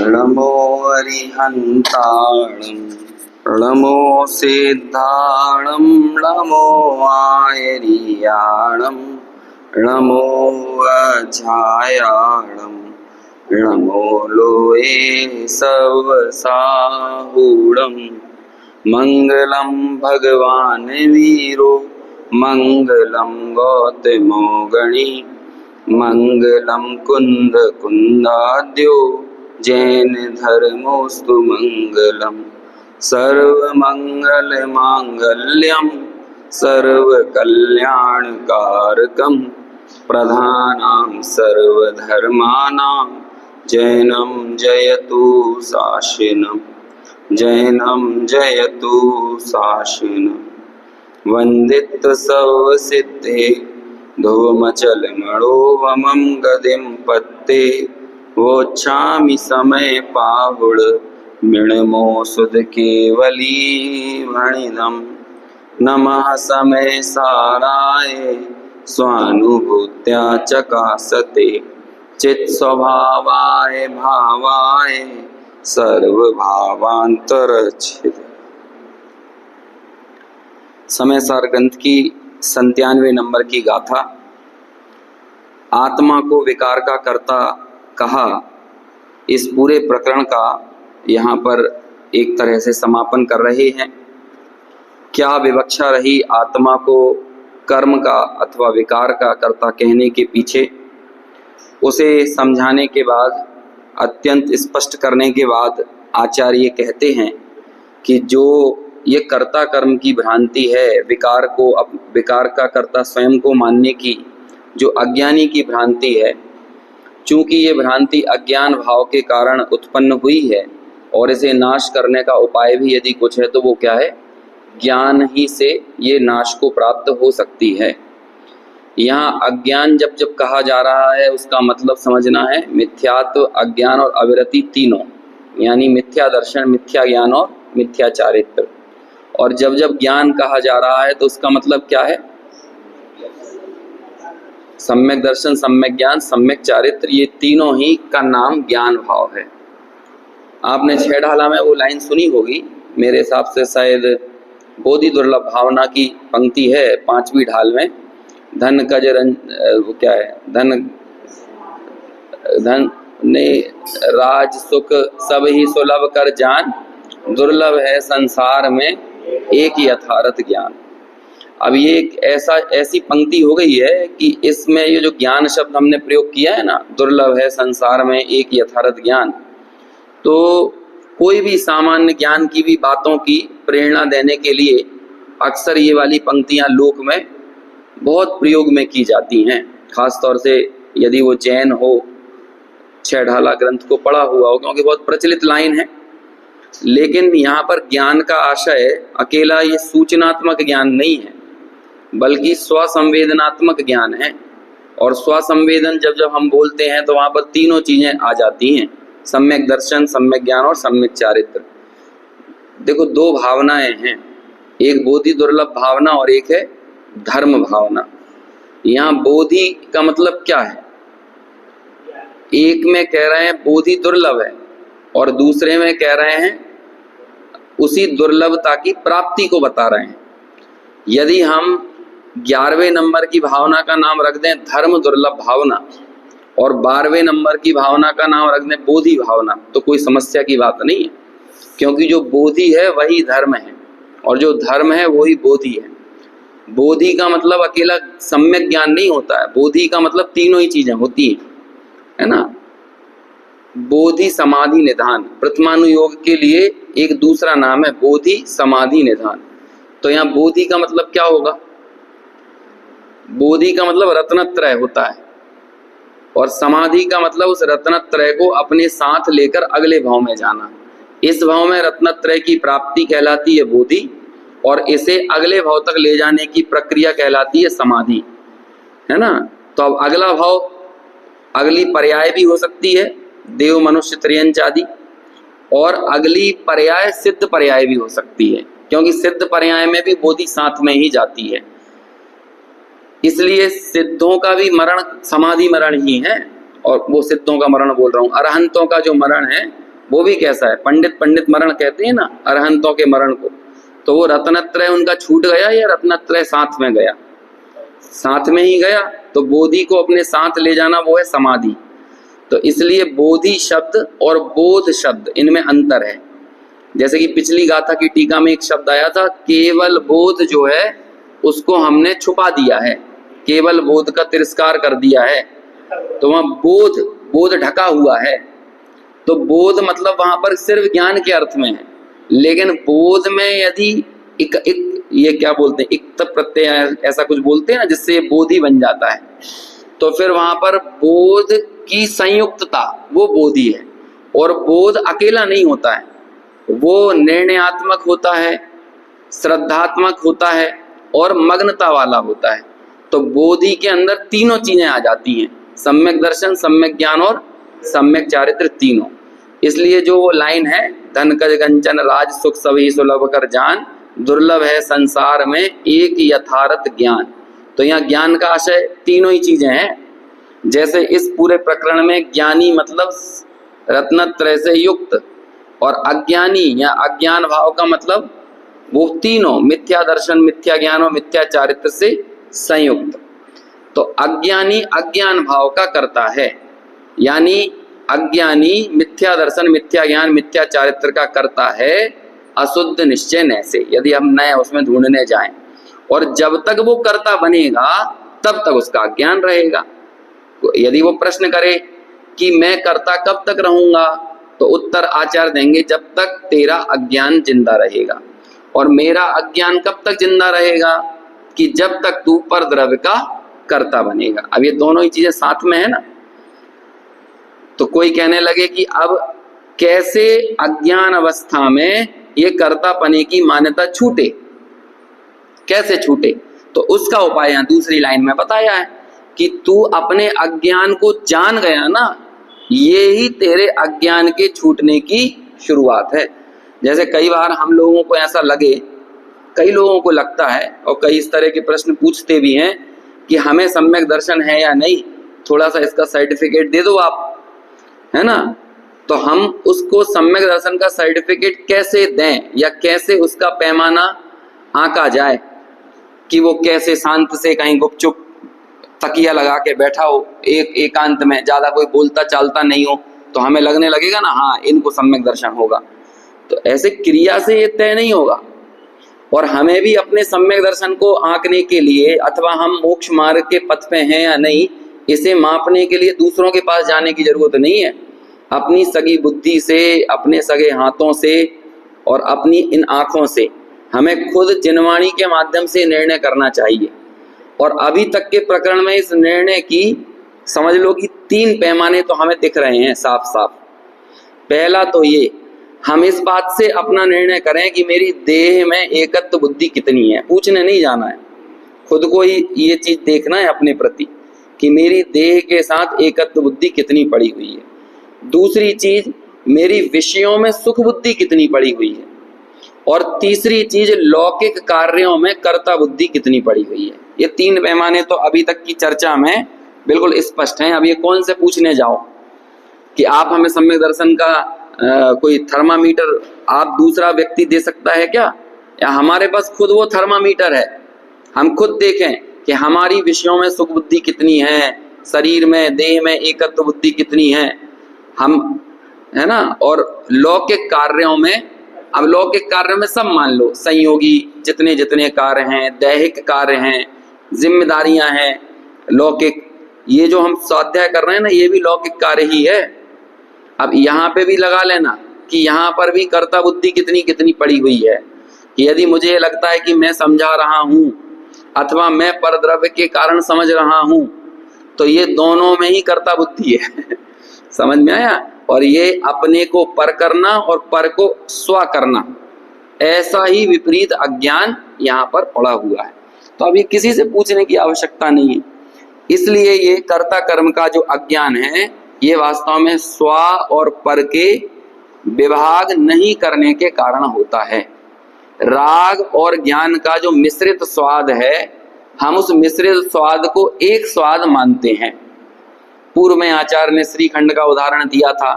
नमो अरिहन्ताणं नमो सिद्धाणं नमो आयर्याणं नमो अजायाणं नमो लोये सवसाहूणं मङ्गलं भगवान् वीरो मङ्गलं गौतमो गणी मङ्गलं कुन्दकुन्दाद्यो जैन धर्मोऽस्तु मङ्गलम् सर्वमङ्गलमाङ्गल्यं सर्वकल्याणकारकं प्रधानां सर्वधर्माणां जैनं जयतु शासनं जैनं जयतु शासनं वन्दित सर्वसिद्धे धूमचलमणोवमं गदिं पत्ते वोच्छामि समय पाहुड मृणमो सुध केवली भणिनम् नमः समय साराय स्वानुभूत्या चकासते चित् स्वभावाय भावाय सर्वभावांतरच्छिद। समय सार ग्रंथ की 97वें नंबर की गाथा। आत्मा को विकार का कर्ता कहा, इस पूरे प्रकरण का यहाँ पर एक तरह से समापन कर रहे हैं। क्या विवक्षा रही आत्मा को कर्म का अथवा विकार का कर्ता कहने के पीछे, उसे समझाने के बाद, अत्यंत स्पष्ट करने के बाद आचार्य कहते हैं कि जो ये कर्ता कर्म की भ्रांति है, विकार का कर्ता स्वयं को मानने की जो अज्ञानी की भ्रांति है, चूंकि ये भ्रांति अज्ञान भाव के कारण उत्पन्न हुई है और इसे नाश करने का उपाय भी यदि कुछ है तो वो क्या है, ज्ञान ही से ये नाश को प्राप्त हो सकती है। यहाँ अज्ञान जब जब कहा जा रहा है उसका मतलब समझना है मिथ्यात्व, अज्ञान और अविरति तीनों, यानी मिथ्या दर्शन, मिथ्या ज्ञान और मिथ्या चारित्र। और जब जब ज्ञान कहा जा रहा है तो उसका मतलब क्या है, सम्यक दर्शन, सम्यक ज्ञान, सम्यक चारित्र, ये तीनों ही का नाम ज्ञान भाव है। आपने छह ढाला में वो लाइन सुनी होगी, मेरे हिसाब से शायद बोधि दुर्लभ भावना की पंक्ति है 5वीं ढाल में। धन कज वो क्या है, धन ने राज सुख सब ही सुलभ कर जान, दुर्लभ है संसार में एक यथार्थ ज्ञान। अब ये एक ऐसी पंक्ति हो गई है कि इसमें ये जो ज्ञान शब्द हमने प्रयोग किया है ना, दुर्लभ है संसार में एक यथार्थ ज्ञान, तो कोई भी सामान्य ज्ञान की भी बातों की प्रेरणा देने के लिए अक्सर ये वाली पंक्तियां लोक में बहुत प्रयोग में की जाती हैं। खास तौर से यदि वो जैन हो, छह ढाला ग्रंथ को पढ़ा हुआ हो, क्योंकि बहुत प्रचलित लाइन है। लेकिन यहाँ पर ज्ञान का आशय अकेला ये सूचनात्मक ज्ञान नहीं है, बल्कि स्वसंवेदनात्मक ज्ञान है। और स्वसंवेदन जब जब हम बोलते हैं तो वहाँ पर तीनों चीजें आ जाती हैं, सम्यक दर्शन, सम्यक ज्ञान और सम्यक चारित्र। देखो, दो भावनाएं हैं, एक बोधि दुर्लभ भावना और एक है धर्म भावना। यहाँ बोधि का मतलब क्या है, एक में कह रहे हैं बोधि दुर्लभ है और दूसरे में कह रहे हैं उसी दुर्लभता की प्राप्ति को बता रहे हैं। यदि हम 11वें नंबर की भावना का नाम रख दें धर्म दुर्लभ भावना और 12वें नंबर की भावना का नाम रख दें बोधि भावना, तो कोई समस्या की बात नहीं है, क्योंकि जो बोधि है वही धर्म है और जो धर्म है वही बोधि है। बोधि का मतलब अकेला सम्यक ज्ञान नहीं होता है, बोधि का मतलब तीनों ही चीजें होती हैं, है ना। बोधि समाधि निधान, प्रथमानुयोग के लिए एक दूसरा नाम है बोधि समाधि निधान। तो यहाँ बोधि का मतलब क्या होगा, बोधि का मतलब रत्नत्रय होता है और समाधि का मतलब उस रत्नत्रय को अपने साथ लेकर अगले भाव में जाना। इस भाव में रत्नत्रय की प्राप्ति कहलाती है बोधि और इसे अगले भाव तक ले जाने की प्रक्रिया कहलाती है समाधि, है ना। तो अब अगला भाव, अगली पर्याय भी हो सकती है देव मनुष्य त्रियंच आदि, और अगली पर्याय सिद्ध पर्याय भी हो सकती है, क्योंकि सिद्ध पर्याय में भी बोधि साथ में ही जाती है। इसलिए सिद्धों का भी मरण समाधि मरण ही है, और वो सिद्धों का मरण बोल रहा हूँ, अरहंतों का जो मरण है वो भी कैसा है, पंडित पंडित मरण कहते हैं ना, अरहंतों के मरण को। तो वो रत्नत्रय उनका छूट गया या रत्नत्रय साथ में गया? साथ में ही गया। तो बोधि को अपने साथ ले जाना वो है समाधि। तो इसलिए बोधि शब्द और बोध शब्द इनमें अंतर है। जैसे कि पिछली गाथा की टीका में एक शब्द आया था, केवल बोध जो है उसको हमने छुपा दिया है, केवल बोध का तिरस्कार कर दिया है। तो वहां बोध, बोध ढका हुआ है। तो बोध मतलब वहां पर सिर्फ ज्ञान के अर्थ में है। लेकिन बोध में यदि एक ये क्या बोलते हैं, इक्त प्रत्यय ऐसा कुछ बोलते हैं ना, जिससे बोधि बन जाता है, तो फिर वहां पर बोध की संयुक्तता वो बोधि है। और बोध अकेला नहीं होता है, वो निर्णयात्मक होता है, श्रद्धात्मक होता है और मग्नता वाला होता है। तो बोधि के अंदर तीनों चीजें आ जाती हैं, सम्यक दर्शन, सम्यक ज्ञान और सम्यक चारित्र, तीनों। इसलिए जो वो लाइन है, धन कज कंचन राज सुख सभी सुलभ कर जान, दुर्लभ है संसार में एक यथार्थ ज्ञान। तो यहाँ ज्ञान का आशय तीनों ही चीजें हैं। जैसे इस पूरे प्रकरण में ज्ञानी मतलब रत्नत्रय से युक्त, और अज्ञानी या अज्ञान भाव का मतलब वो तीनों मिथ्या दर्शन, मिथ्या ज्ञान और मिथ्या चारित्र से संयुक्त। तो अज्ञानी अज्ञान भाव का करता है, यानी अज्ञानी मिथ्या दर्शन, मिथ्या ज्ञान, मिथ्या चारित्र का करता है अशुद्ध निश्चय न से, यदि हम नए उसमें ढूंढने जाएं। और जब तक वो कर्ता बनेगा तब तक उसका अज्ञान रहेगा। यदि वो प्रश्न करे कि मैं कर्ता कब तक रहूंगा, तो उत्तर आचार्य देंगे जब तक तेरा अज्ञान जिंदा रहेगा। और मेरा अज्ञान कब तक जिंदा रहेगा, कि जब तक तू पर द्रव्य का कर्ता बनेगा। अब ये दोनों ही चीजें साथ में है ना। तो कोई कहने लगे कि अब कैसे अज्ञान अवस्था में ये कर्तापने की मान्यता छूटे, कैसे छूटे? तो उसका उपाय यहाँ दूसरी लाइन में बताया है कि तू अपने अज्ञान को जान गया ना, ये ही तेरे अज्ञान के छूटने की शुरुआत है। जैसे कई बार हम लोगों को ऐसा लगे, कई लोगों को लगता है, और कई इस तरह के प्रश्न पूछते भी हैं कि हमें सम्यक दर्शन है या नहीं, थोड़ा सा इसका सर्टिफिकेट दे दो आप, है ना। तो हम उसको सम्यक दर्शन का सर्टिफिकेट कैसे दें, या कैसे उसका पैमाना आंका जाए कि वो कैसे शांत से कहीं गुपचुप तकिया लगा के बैठा हो, एकांत में, ज्यादा कोई बोलता चालता नहीं हो, तो हमें लगने लगेगा ना हाँ इनको सम्यक दर्शन होगा। तो ऐसे क्रिया से ये तय नहीं होगा। और हमें भी अपने सम्यक दर्शन को आंकने के लिए, अथवा हम मोक्ष मार्ग के पथ पे हैं या नहीं, इसे मापने के लिए दूसरों के पास जाने की जरूरत नहीं है। अपनी सगी बुद्धि से, अपने सगे हाथों से और अपनी इन आंखों से हमें खुद जिनवाणी के माध्यम से निर्णय करना चाहिए। और अभी तक के प्रकरण में इस निर्णय की समझ लो कि 3 पैमाने तो हमें दिख रहे हैं साफ साफ। पहला तो ये, हम इस बात से अपना निर्णय करें कि मेरी देह में एकत्व बुद्धि कितनी है। पूछने नहीं जाना है, खुद को ही ये चीज देखना है अपने प्रति कि मेरी देह के साथ एकत्व बुद्धि कितनी पड़ी हुई है। दूसरी चीज, मेरी विषयों में सुख बुद्धि कितनी पड़ी हुई है। और तीसरी चीज, लौकिक कार्यों में कर्ता बुद्धि कितनी पड़ी हुई है। ये 3 पैमाने तो अभी तक की चर्चा में बिल्कुल स्पष्ट हैं। अब ये कौन से पूछने जाओ कि आप हमें सम्यक दर्शन का कोई थर्मामीटर आप दूसरा व्यक्ति दे सकता है क्या, या हमारे पास खुद वो थर्मामीटर है, हम खुद देखें कि हमारी विषयों में सुख बुद्धि कितनी है, शरीर में, देह में एकत्व बुद्धि कितनी है हम, है ना। और लौकिक कार्यों में, अब लौकिक कार्यों में सब मान लो, संयोगी जितने जितने कार्य हैं, दैहिक कार्य हैं, जिम्मेदारियां हैं लौकिक, ये जो हम स्वाध्याय कर रहे हैं ना, ये भी लौकिक कार्य ही है। अब यहाँ पे भी लगा लेना कि यहाँ पर भी कर्ता बुद्धि कितनी कितनी पड़ी हुई है। कि यदि मुझे लगता है कि मैं समझा रहा हूँ अथवा मैं परद्रव्य के कारण समझ रहा हूँ, तो ये दोनों में ही कर्ता बुद्धि है समझ में आया। और ये अपने को पर करना और पर को स्व करना, ऐसा ही विपरीत अज्ञान यहाँ पर पड़ा हुआ है। तो अभी किसी से पूछने की आवश्यकता नहीं है। इसलिए ये कर्ता कर्म का जो अज्ञान है, ये वास्तव में स्व और पर के विभाग नहीं करने के कारण होता है। राग और ज्ञान का जो मिश्रित स्वाद है, हम उस मिश्रित स्वाद को एक स्वाद मानते हैं। पूर्व में आचार्य ने श्रीखंड का उदाहरण दिया था,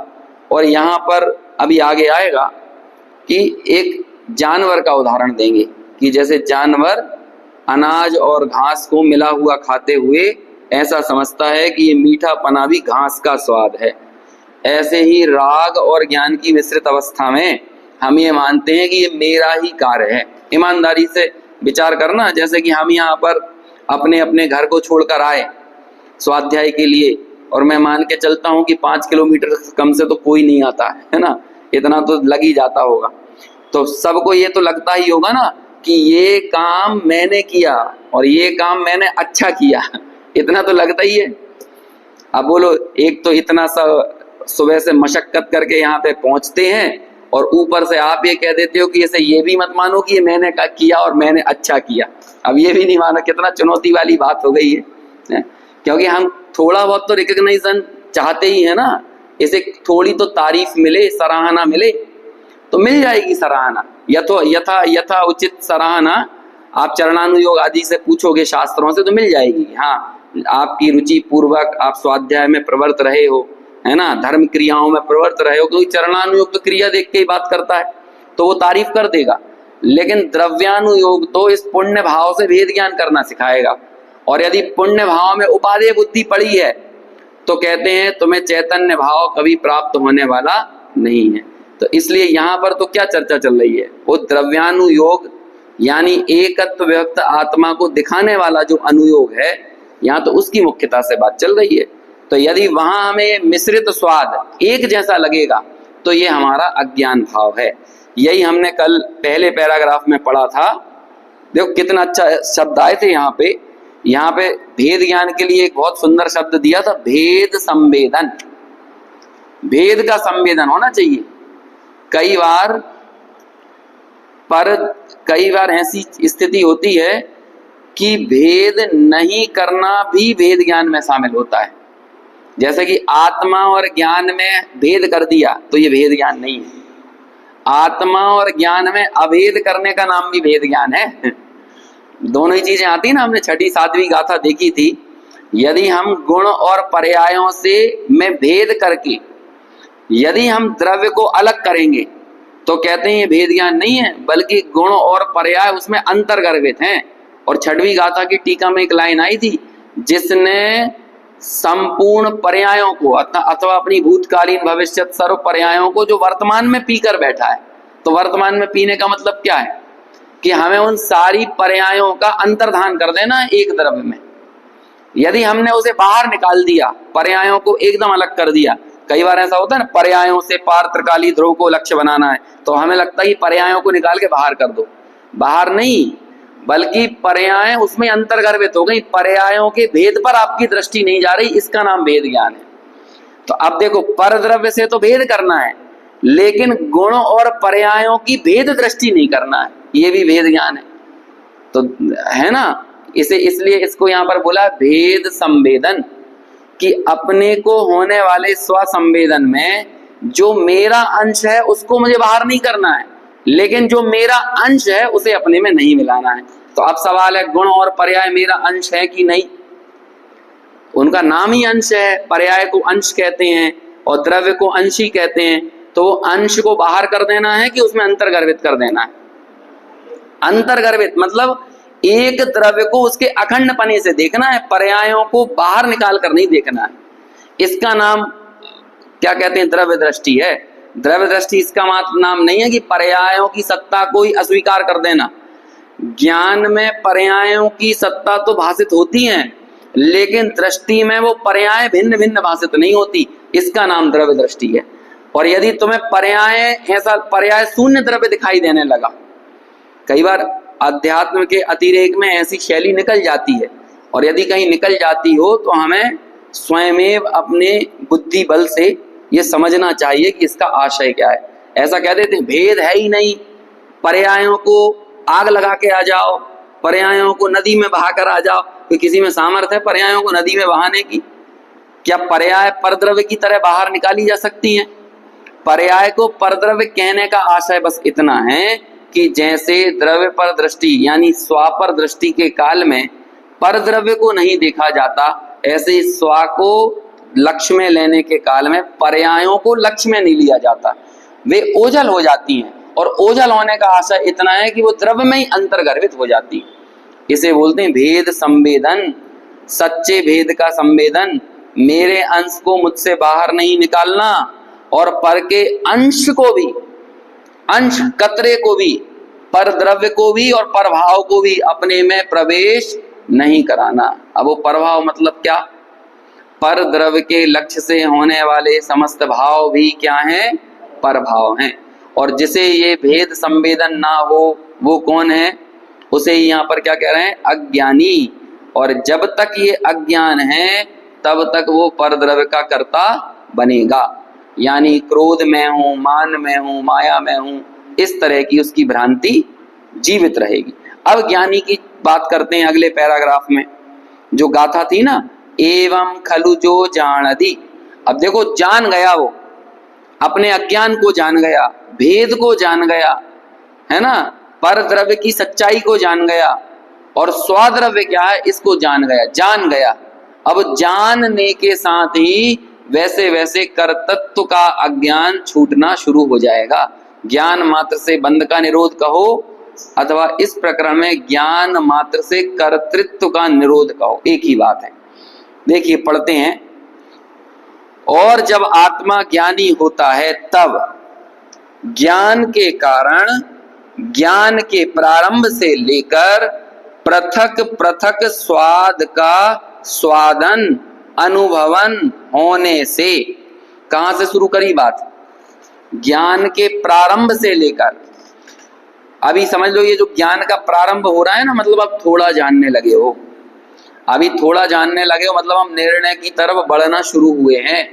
और यहाँ पर अभी आगे आएगा कि एक जानवर का उदाहरण देंगे कि जैसे जानवर अनाज और घास को मिला हुआ खाते हुए ऐसा समझता है कि ये मीठापना भी घास का स्वाद है, ऐसे ही राग और ज्ञान की मिश्रित अवस्था में हम ये मानते हैं कि ये मेरा ही कार्य है। ईमानदारी से विचार करना, जैसे कि हम यहाँ पर अपने अपने घर को छोड़कर आए स्वाध्याय के लिए, और मैं मान के चलता हूँ कि 5 किलोमीटर कम से तो कोई नहीं आता है ना, इतना तो लग ही जाता होगा। तो सबको ये तो लगता ही होगा ना कि ये काम मैंने किया और ये काम मैंने अच्छा किया, इतना तो लगता ही है। अब बोलो, एक तो इतना सा सुबह से मशक्कत करके यहाँ पे पहुंचते हैं और ऊपर से आप ये कह देते हो कि इसे ये भी मत मानो कि ये मैंने किया और मैंने अच्छा किया। अब ये भी नहीं मानो, कितना चुनौती वाली बात हो गई है। क्योंकि हम थोड़ा बहुत तो रिकग्निशन चाहते ही है ना, इसे थोड़ी तो तारीफ मिले, सराहना मिले, तो मिल जाएगी सराहना। यथा उचित सराहना आप चरणानुयोग आदि से पूछोगे शास्त्रों से तो मिल जाएगी। हाँ, आपकी रुचि पूर्वक आप स्वाध्याय में प्रवृत्त रहे हो, है ना, धर्म क्रियाओं में प्रवृत्त रहे हो, क्योंकि चरणानुयोग तो क्रिया देख के ही बात करता है तो वो तारीफ कर देगा। लेकिन द्रव्यानुयोग तो इस पुण्य भाव से भेद ज्ञान करना सिखाएगा। और यदि पुण्य भाव में उपादेय बुद्धि पड़ी है तो कहते हैं तुम्हें चैतन्य भाव कभी प्राप्त होने वाला नहीं है। तो इसलिए यहाँ पर तो क्या चर्चा चल रही है, वो द्रव्यानुयोग यानी एकत्व विभक्त आत्मा को दिखाने वाला जो अनुयोग है, यहाँ तो उसकी मुख्यता से बात चल रही है। तो यदि वहां हमें मिश्रित स्वाद एक जैसा लगेगा तो ये हमारा अज्ञान भाव है। यही हमने कल पहले पैराग्राफ में पढ़ा था। देखो कितना अच्छा शब्द आए थे यहाँ पे भेद ज्ञान के लिए एक बहुत सुंदर शब्द दिया था, भेद संवेदन। भेद का संवेदन होना चाहिए। कई बार ऐसी स्थिति होती है कि भेद नहीं करना भी भेद ज्ञान में शामिल होता है। जैसे कि आत्मा और ज्ञान में भेद कर दिया तो ये भेद ज्ञान नहीं है। आत्मा और ज्ञान में अभेद करने का नाम भी भेद ज्ञान है। दोनों ही चीजें आती ना, हमने 6ठी 7वीं गाथा देखी थी। यदि हम गुण और पर्यायों से में भेद करके यदि हम द्रव्य को अलग करेंगे तो कहते हैं ये भेद ज्ञान नहीं है, बल्कि गुण और पर्याय उसमें अंतर्गर्भित हैं। और 6वीं गाथा की टीका में एक लाइन आई थी, जिसने संपूर्ण पर्यायों को अथवा अपनी भूतकालीन भविष्यत सर्व पर्यायों को जो वर्तमान में पीकर बैठा है। तो वर्तमान में पीने का मतलब क्या है कि हमें उन सारी पर्यायों का अंतर्धान कर देना है एक द्रव्य में। यदि हमने उसे बाहर निकाल दिया, पर्यायों को एकदम अलग कर दिया, कई बार ऐसा होता है ना, पर्यायों से पारत्रकाली ध्रुव को लक्ष्य बनाना है तो हमें लगता है कि पर्यायों को निकाल के बाहर कर दो। बाहर नहीं, बल्कि पर्याय उसमें अंतर्गर्भित हो गई। पर्यायों के भेद पर आपकी दृष्टि नहीं जा रही, इसका नाम भेद ज्ञान है। तो अब देखो, पर द्रव्य से तो भेद करना है, लेकिन गुण और पर्यायों की भेद दृष्टि नहीं करना है, ये भी भेद ज्ञान है। तो है ना, इसलिए इसको यहाँ पर बोला भेद संवेदन, कि अपने को होने वाले स्व संवेदन में जो मेरा अंश है उसको मुझे बाहर नहीं करना है, लेकिन जो मेरा अंश है उसे अपने में नहीं मिलाना है। तो अब सवाल है, गुण और पर्याय मेरा अंश है कि नहीं? उनका नाम ही अंश है, पर्याय को अंश कहते हैं और द्रव्य को अंशी कहते हैं। तो अंश को बाहर कर देना है कि उसमें अंतर्गर्भित कर देना है? अंतर्गर्भित मतलब एक द्रव्य को उसके अखंड पने से देखना है, पर्यायों को बाहर निकाल कर नहीं देखना है। इसका नाम क्या कहते हैं? द्रव्य दृष्टि है। द्रव्य दृष्टि इसका मात्र नाम नहीं है कि पर्यायों की सत्ता को ही अस्वीकार कर देना। ज्ञान में पर्यायों की सत्ता तो भाषित होती है, लेकिन दृष्टि में वो पर्याय भिन्न भिन्न भाषित नहीं होती, इसका नाम द्रव्य दृष्टि है। और यदि तुम्हें पर्याय शून्य द्रव्य दिखाई देने लगा, कई बार अध्यात्म के अतिरेक में ऐसी शैली निकल जाती है, और यदि कहीं निकल जाती हो तो हमें स्वयमेव अपने बुद्धि बल से ये समझना चाहिए कि इसका आशय क्या है। ऐसा कह देते हैं भेद है ही नहीं, पर्यायों को आग लगा के आ जाओ, पर्यायों को नदी में बहाकर आ जाओ। कोई किसी में सामर्थ्य है पर्यायों को नदी में बहाने की? क्या पर्याय परद्रव्य की तरह बाहर निकाली जा सकती हैं? पर्याय को परद्रव्य कहने का आशय बस इतना है कि जैसे द्रव्य पर दृष्टि यानी स्वापर दृष्टि के काल में परद्रव्य को नहीं देखा जाता, ऐसे स्वा को लक्ष्य में लेने के काल में पर्यायों को लक्ष्य में नहीं लिया जाता। वे ओझल हो जाती हैं, और ओझल होने का आशय इतना है कि वो द्रव्य में ही अंतर्गर्भित हो जाती है। इसे बोलते हैं भेद संवेदन, सच्चे भेद का संवेदन। मेरे अंश को मुझसे बाहर नहीं निकालना, और पर के अंश को भी, अंश कतरे को भी, पर द्रव्य को भी और परभाव को भी अपने में प्रवेश नहीं कराना। अब वो परभाव मतलब क्या? पर द्रव्य के लक्ष्य से होने वाले समस्त भाव भी क्या हैं? परभाव हैं। और जिसे ये भेद संवेदन ना हो वो कौन है? उसे यहाँ पर क्या कह रहे हैं? अज्ञानी। और जब तक ये अज्ञान है तब तक वो पर द्रव्य का कर्ता बनेगा, यानी क्रोध में हूं, मान में हूं, माया में हूं, इस तरह की उसकी भ्रांति जीवित रहेगी। अब ज्ञानी की बात करते हैं अगले पैराग्राफ में। जो गाथा थी ना, एवं खलु जो जानदि। अब देखो, जान गया वो, अपने अज्ञान को जान गया, भेद को जान गया, है ना, पर द्रव्य की सच्चाई को जान गया, और स्वाद्रव्य क्या है इसको जान गया, जान गया। अब जानने के साथ ही वैसे वैसे कर्तृत्व का अज्ञान छूटना शुरू हो जाएगा। ज्ञान मात्र से बंध का निरोध कहो, अथवा इस प्रकरण में ज्ञान मात्र से कर्तृत्व का निरोध कहो, एक ही बात है। देखिए पढ़ते हैं। और जब आत्मा ज्ञानी होता है तब ज्ञान के कारण, ज्ञान के प्रारंभ से लेकर पृथक पृथक स्वाद का स्वादन अनुभवन होने से, कहां से शुरू करी बात? ज्ञान के प्रारंभ से लेकर। अभी समझ लो, ये जो ज्ञान का प्रारंभ हो रहा है ना, मतलब अब थोड़ा जानने लगे हो, अभी थोड़ा जानने लगे हो, मतलब हम निर्णय की तरफ बढ़ना शुरू हुए हैं।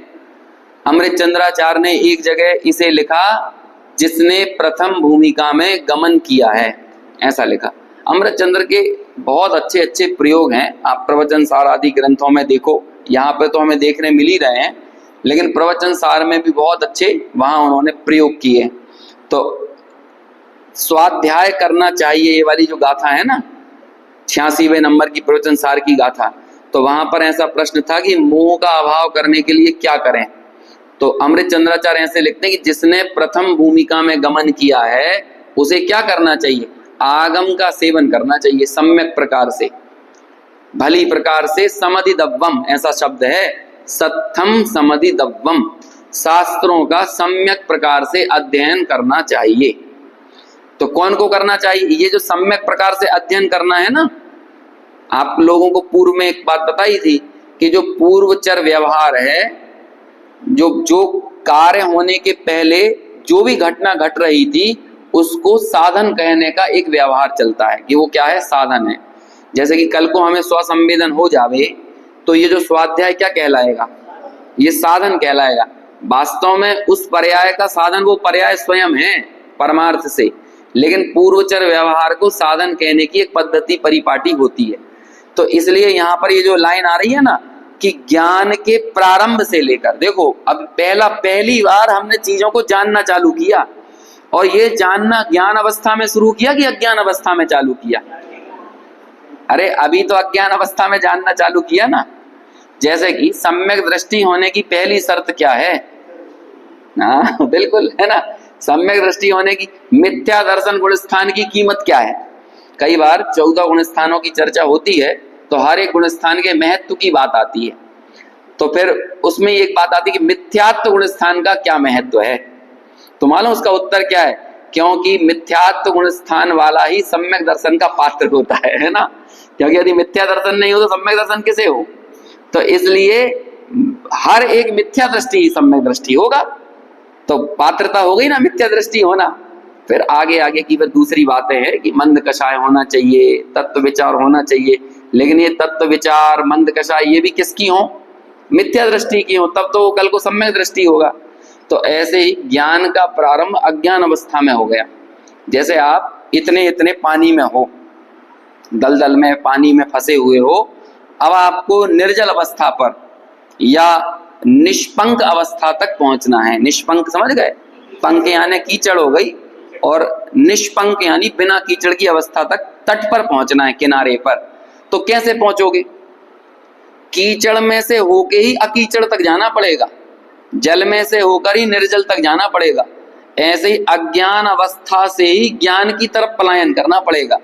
अमृतचंद्राचार्य ने एक जगह इसे लिखा, जिसने प्रथम भूमिका में गमन किया है, ऐसा लिखा। अमृतचंद्र के बहुत अच्छे अच्छे प्रयोग हैं, आप प्रवचन सार आदि ग्रंथों में देखो, यहाँ पे तो हमें देखने मिल ही रहे हैं, लेकिन प्रवचन सार में भी बहुत अच्छे वहां उन्होंने प्रयोग किए। तो स्वाध्याय करना चाहिए, ये वाली जो गाथा है ना, 86वें नंबर की प्रवचन सार की गाथा, तो वहां पर ऐसा प्रश्न था कि मोह का अभाव करने के लिए क्या करें। तो अमृतचंद्राचार्य ऐसे लिखते हैं कि जिसने प्रथम भूमिका में गमन किया है उसे क्या करना चाहिए? आगम का सेवन करना चाहिए, सम्यक प्रकार से, भली प्रकार से। समधिदव्वम ऐसा शब्द है, सत्थम समधिदव्वम, शास्त्रों का सम्यक प्रकार से अध्ययन करना चाहिए। तो कौन को करना चाहिए? ये जो सम्यक प्रकार से अध्ययन करना है ना, आप लोगों को पूर्व में एक बात बताई थी कि जो पूर्वचर व्यवहार है, जो कार्य होने के पहले जो भी घटना घट रही थी उसको साधन कहने का एक व्यवहार चलता है कि वो क्या है? साधन है। जैसे कि कल को हमें स्वसंवेदन हो जावे तो ये जो स्वाध्याय क्या कहलाएगा? ये साधन कहलाएगा। वास्तव में उस पर्याय का साधन वो पर्याय स्वयं है परमार्थ से, लेकिन पूर्वचर व्यवहार को साधन कहने की एक पद्धति परिपाटी होती है। तो इसलिए यहाँ पर ये जो लाइन आ रही है ना कि ज्ञान के प्रारंभ से लेकर, देखो अब पहली बार हमने चीजों को जानना चालू किया, और ये जानना ज्ञान अवस्था में शुरू किया कि अज्ञान अवस्था में चालू किया? अरे अभी तो अज्ञान अवस्था में जानना चालू किया ना। जैसे कि सम्यक दृष्टि होने की पहली शर्त क्या है? हाँ बिल्कुल, है ना, सम्यक दृष्टि होने की। मिथ्या दर्शन गुण स्थान की कीमत क्या है? कई बार 14 गुण स्थानों की चर्चा होती है तो हर एक गुण स्थान के महत्व की बात आती है, तो फिर उसमें एक बात आती है कि मिथ्यात्व गुण स्थान का क्या महत्व है। तो मालूम उसका उत्तर क्या है? क्योंकि मिथ्यात्व गुण स्थान वाला ही सम्यक दर्शन का पात्र होता है ना, क्योंकि यदि मिथ्या दर्शन नहीं हो तो सम्यक दर्शन कैसे हो? तो इसलिए हर एक मिथ्या दृष्टि ही सम्यक दृष्टि होगा, तो पात्रता हो गई ना मिथ्या दृष्टि होना। फिर आगे की फिर दूसरी बातें हैं कि मंद कषाय होना चाहिए, तत्व विचार होना चाहिए, लेकिन ये तत्व विचार मंद कषाय ये भी किसकी हो? मिथ्या दृष्टि की हो, तब तो वो कल को सम्यक दृष्टि होगा। तो ऐसे ही ज्ञान का प्रारंभ अज्ञान अवस्था में हो गया। जैसे आप इतने पानी में हो, दलदल में पानी में फंसे हुए हो, अब आपको निर्जल अवस्था पर या निष्पंक अवस्था तक पहुंचना है। निष्पंक समझ गए? पंख यानी कीचड़ हो गई, और निष्पंक यानी बिना कीचड़ की अवस्था तक तट पर पहुंचना है, किनारे पर। तो कैसे पहुंचोगे? कीचड़ में से होके ही अकीचड़ तक जाना पड़ेगा, जल में से होकर ही निर्जल तक जाना पड़ेगा। ऐसे ही अज्ञान अवस्था से ही ज्ञान की तरफ पलायन करना पड़ेगा।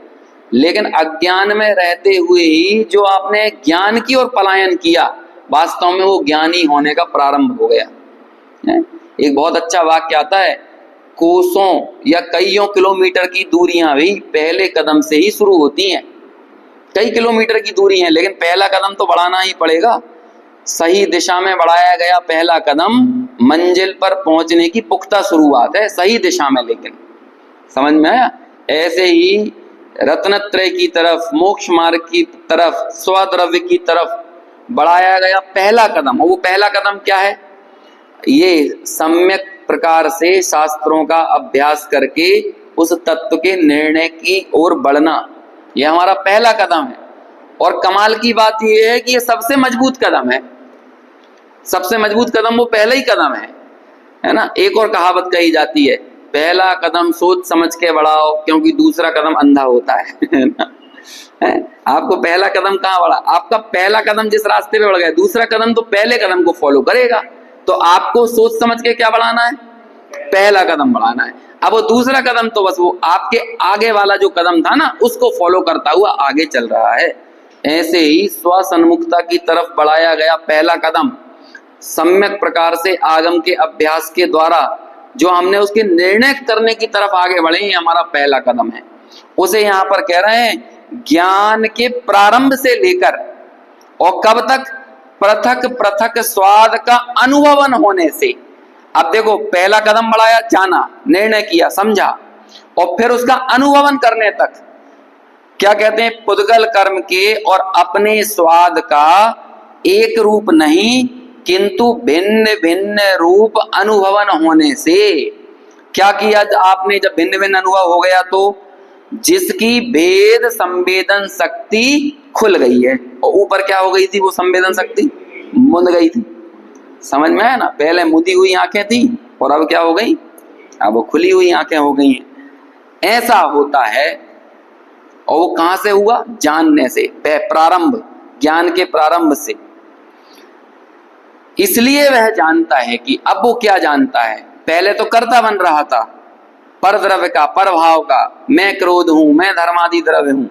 लेकिन अज्ञान में रहते हुए ही जो आपने ज्ञान की ओर पलायन किया, वास्तव में वो ज्ञानी होने का प्रारंभ हो गया है। एक बहुत अच्छा वाक्य आता है, कोसों या कईयों किलोमीटर की दूरियां भी पहले कदम से ही शुरू होती हैं। कई किलोमीटर की दूरी है, लेकिन पहला कदम तो बढ़ाना ही पड़ेगा। सही दिशा में बढ़ाया गया पहला कदम मंजिल पर पहुंचने की पुख्ता शुरुआत है, सही दिशा में। लेकिन समझ में आया? ऐसे ही रत्नत्रय की तरफ, मोक्ष मार्ग की तरफ, स्वद्रव्य की तरफ बढ़ाया गया पहला कदम। और वो पहला कदम क्या है? ये सम्यक प्रकार से शास्त्रों का अभ्यास करके उस तत्व के निर्णय की ओर बढ़ना, यह हमारा पहला कदम है। और कमाल की बात यह है कि ये सबसे मजबूत कदम है। सबसे मजबूत कदम वो पहला ही कदम है ना। एक और कहावत कही जाती है, पहला कदम सोच समझ के बढ़ाओ, क्योंकि दूसरा कदम अंधा होता है ना? आपको पहला कदम कहाँ बढ़ा? आपका पहला कदम जिस रास्ते पे बढ़ गया, दूसरा कदम तो पहले कदम को फॉलो करेगा। तो आपको सोच समझ के क्या बढ़ाना है? पहला कदम बढ़ाना है। अब वो दूसरा कदम तो बस वो आपके आगे वाला जो कदम था ना, उसको फॉलो करता हुआ आगे चल रहा है। ऐसे ही स्वसन्मुखता की तरफ बढ़ाया गया पहला कदम सम्यक प्रकार से आगम के अभ्यास के द्वारा जो हमने उसके निर्णय करने की तरफ आगे बढ़े, ये हमारा पहला कदम है। उसे यहाँ पर कह रहे हैं ज्ञान के प्रारंभ से लेकर और कब तक? पृथक पृथक स्वाद का अनुभवन होने से। अब देखो, पहला कदम बढ़ाया, जाना, निर्णय किया, समझा, और फिर उसका अनुभवन करने तक। क्या कहते हैं? पुद्गल कर्म के और अपने स्वाद का एक रूप नहीं, किंतु भिन्न भिन्न रूप अनुभवन होने से। क्या किया आपने? जब भिन्न भिन्न अनुभव हो गया तो जिसकी भेद संवेदन शक्ति खुल गई है। और ऊपर क्या हो गई थी? वो संवेदन शक्ति मुंद गई थी। समझ में आया ना? पहले मुदी हुई आंखें थी और अब क्या हो गई? अब वो खुली हुई आंखें हो गई हैं। ऐसा होता है। और वो कहां से हुआ? जानने से, प्रारंभ, ज्ञान के प्रारंभ से। इसलिए वह जानता है कि अब वो क्या जानता है? पहले तो कर्ता बन रहा था, पर द्रव्य का, पर भाव का, मैं क्रोध हूं, मैं धर्मादि द्रव्य हूं।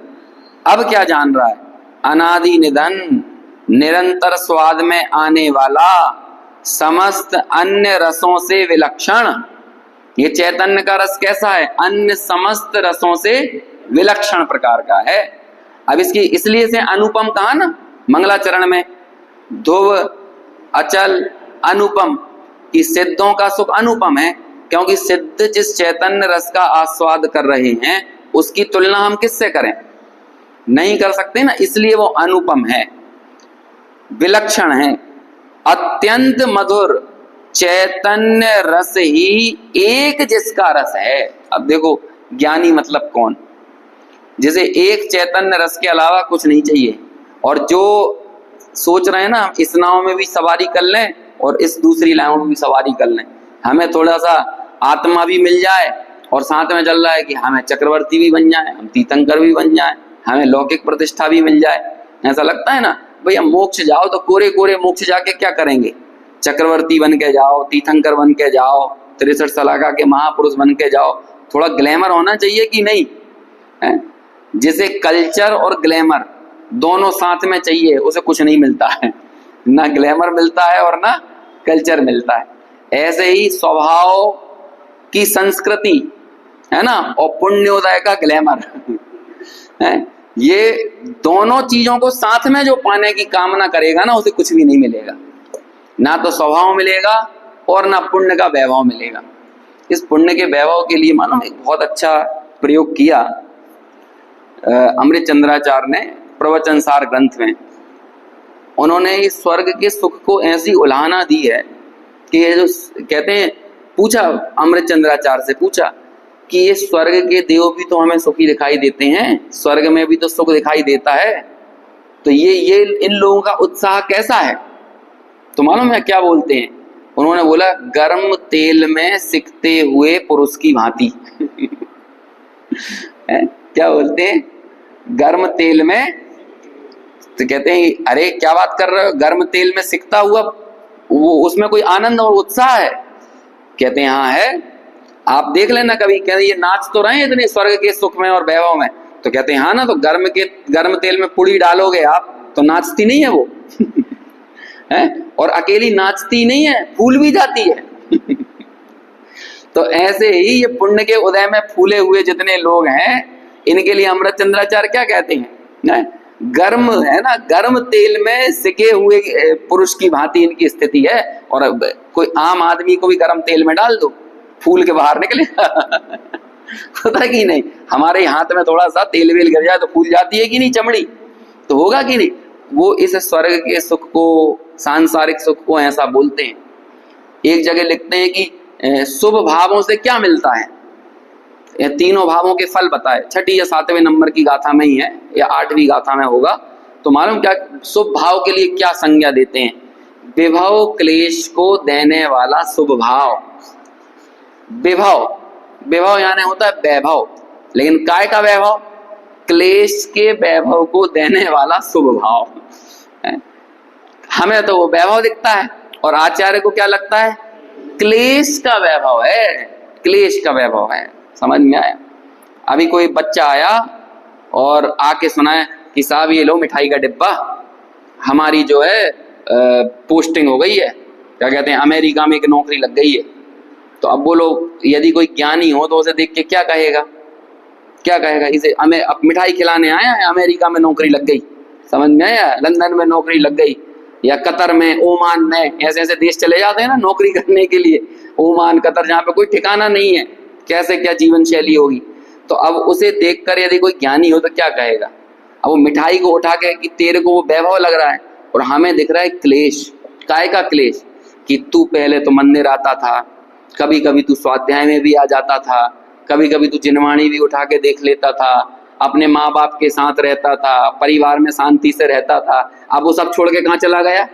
अब क्या जान रहा है? अनादि निधन, निरंतर स्वाद में आने वाला, समस्त अन्य रसों से विलक्षण। ये चैतन्य का रस कैसा है? अन्य समस्त रसों से विलक्षण प्रकार का है। अब इसकी इसलिए से अनुपम कहा ना मंगलाचरण में, ध्रुव, अचल, अनुपम। कि सिद्धों का सुख अनुपम है, क्योंकि सिद्ध जिस चैतन्य रस का आस्वाद कर रहे हैं उसकी तुलना हम किससे करें? नहीं कर सकते ना, इसलिए वो अनुपम है, विलक्षण है। अत्यंत मधुर चैतन्य रस ही एक जिसका रस है। अब देखो, ज्ञानी मतलब कौन? जिसे एक चैतन्य रस के अलावा कुछ नहीं चाहिए। और जो सोच रहे हैं ना इस नाव में भी सवारी कर लें और इस दूसरी नाव में भी सवारी कर लें, हमें थोड़ा सा आत्मा भी मिल जाए, और साथ में चल रहा है कि हमें चक्रवर्ती भी बन जाए, हम तीर्थंकर भी बन जाए, हमें लौकिक प्रतिष्ठा भी मिल जाए। ऐसा लगता है ना भैया, मोक्ष जाओ तो कोरे कोरे मोक्ष जाके क्या करेंगे? चक्रवर्ती बन के जाओ, तीर्थंकर बन के जाओ, 63 सलाखा के महापुरुष बन के जाओ। थोड़ा ग्लैमर होना चाहिए कि नहीं है? जिसे कल्चर और ग्लैमर दोनों साथ में चाहिए उसे कुछ नहीं मिलता है, ना ग्लैमर मिलता है और ना कल्चर मिलता है। ऐसे ही स्वभाव की संस्कृति है ना, और पुण्योदय का ग्लैमर है, ये दोनों चीजों को साथ में जो पाने की कामना करेगा ना, उसे कुछ भी नहीं मिलेगा। ना तो स्वभाव मिलेगा और ना पुण्य का वैभव मिलेगा। इस पुण्य के वैभव के लिए मानो एक बहुत अच्छा प्रयोग किया अमृत चंद्राचार्य ने प्रवचन सार ग्रंथ में। उन्होंने इस स्वर्ग के सुख को ऐसी उलाहना दी है कि ये जो कहते हैं, पूछा अमृत चंद्राचार्य से पूछा कि ये स्वर्ग के देव भी तो हमें सुखी दिखाई देते हैं, स्वर्ग में भी तो सुख दिखाई देता है, तो ये इन लोगों का उत्साह कैसा है? तो मालूम है क्या बोलते हैं? उन्होंने बोला, गर्म तेल में सिकते हुए पुरुष की भांति। क्या बोलते हैं? गर्म तेल में, तो कहते हैं अरे क्या बात कर रहे हो, गर्म तेल में सिकता हुआ, वो उसमें कोई आनंद और उत्साह है? कहते हैं हाँ है। आप देख लेना कभी, कहते ये नाच तो रहे हैं इतने स्वर्ग के सुख में और वैभव में, तो कहते हैं हाँ ना, तो गर्म तेल में पुड़ी डालोगे आप तो नाचती नहीं है वो है, और अकेली नाचती नहीं है, फूल भी जाती है तो ऐसे ही ये पुण्य के उदय में फूले हुए जितने लोग हैं, इनके लिए अमृत चंद्राचार्य क्या कहते हैं, गर्म है ना, गर्म तेल में सिके हुए पुरुष की भांति इनकी स्थिति है। और कोई आम आदमी को भी गर्म तेल में डाल दो, फूल के बाहर निकलेगा पता कि नहीं, हमारे हाथ में थोड़ा सा तेल वेल गिर जाए तो फूल जाती है कि नहीं चमड़ी, तो होगा कि नहीं। वो इस स्वर्ग के सुख को, सांसारिक सुख को ऐसा बोलते हैं। एक जगह लिखते हैं कि शुभ भावों से क्या मिलता है, ये तीनों भावों के फल बताए, 6 या 7वें नंबर की गाथा में ही है या 8वीं गाथा में होगा। तो मालूम क्या शुभ भाव के लिए क्या संज्ञा देते हैं, विभव क्लेश को देने वाला शुभ भाव। विभव, विभव यानी होता है वैभव, लेकिन काय का वैभव, क्लेश के वैभव को देने वाला शुभ भाव। हमें तो वो वैभव दिखता है और आचार्य को क्या लगता है, क्लेश का वैभव है, क्लेश का वैभव है। समझ में आया। अभी कोई बच्चा आया और आके सुनाए कि साहब ये लो मिठाई का डिब्बा, हमारी जो है पोस्टिंग हो गई है, क्या कहते हैं, अमेरिका में एक नौकरी लग गई है। तो अब बोलो यदि कोई ज्ञानी हो तो उसे देख के क्या कहेगा, क्या कहेगा, इसे हमें अब मिठाई खिलाने आया है, अमेरिका में नौकरी लग गई। समझ में आया, लंदन में नौकरी लग गई, या कतर में, ओमान में, ऐसे ऐसे देश चले जाते हैं ना नौकरी करने के लिए, ओमान, कतर, जहाँ पे कोई ठिकाना नहीं है, कैसे क्या जीवन शैली होगी। तो अब उसे देखकर यदि कोई ज्ञानी हो तो क्या कहेगा, अब वो मिठाई को उठा के कि तेरे को वो वैभव लग रहा है और हमें दिख रहा है क्लेश। काय का क्लेश, कि तू पहले तो मंदिर आता था, कभी कभी तू स्वाध्याय में भी आ जाता था, कभी कभी तू जिनवाणी भी उठा के देख लेता था, अपने माँ बाप के साथ रहता था, परिवार में शांति से रहता था, अब वो सब छोड़ के कहाँ चला गया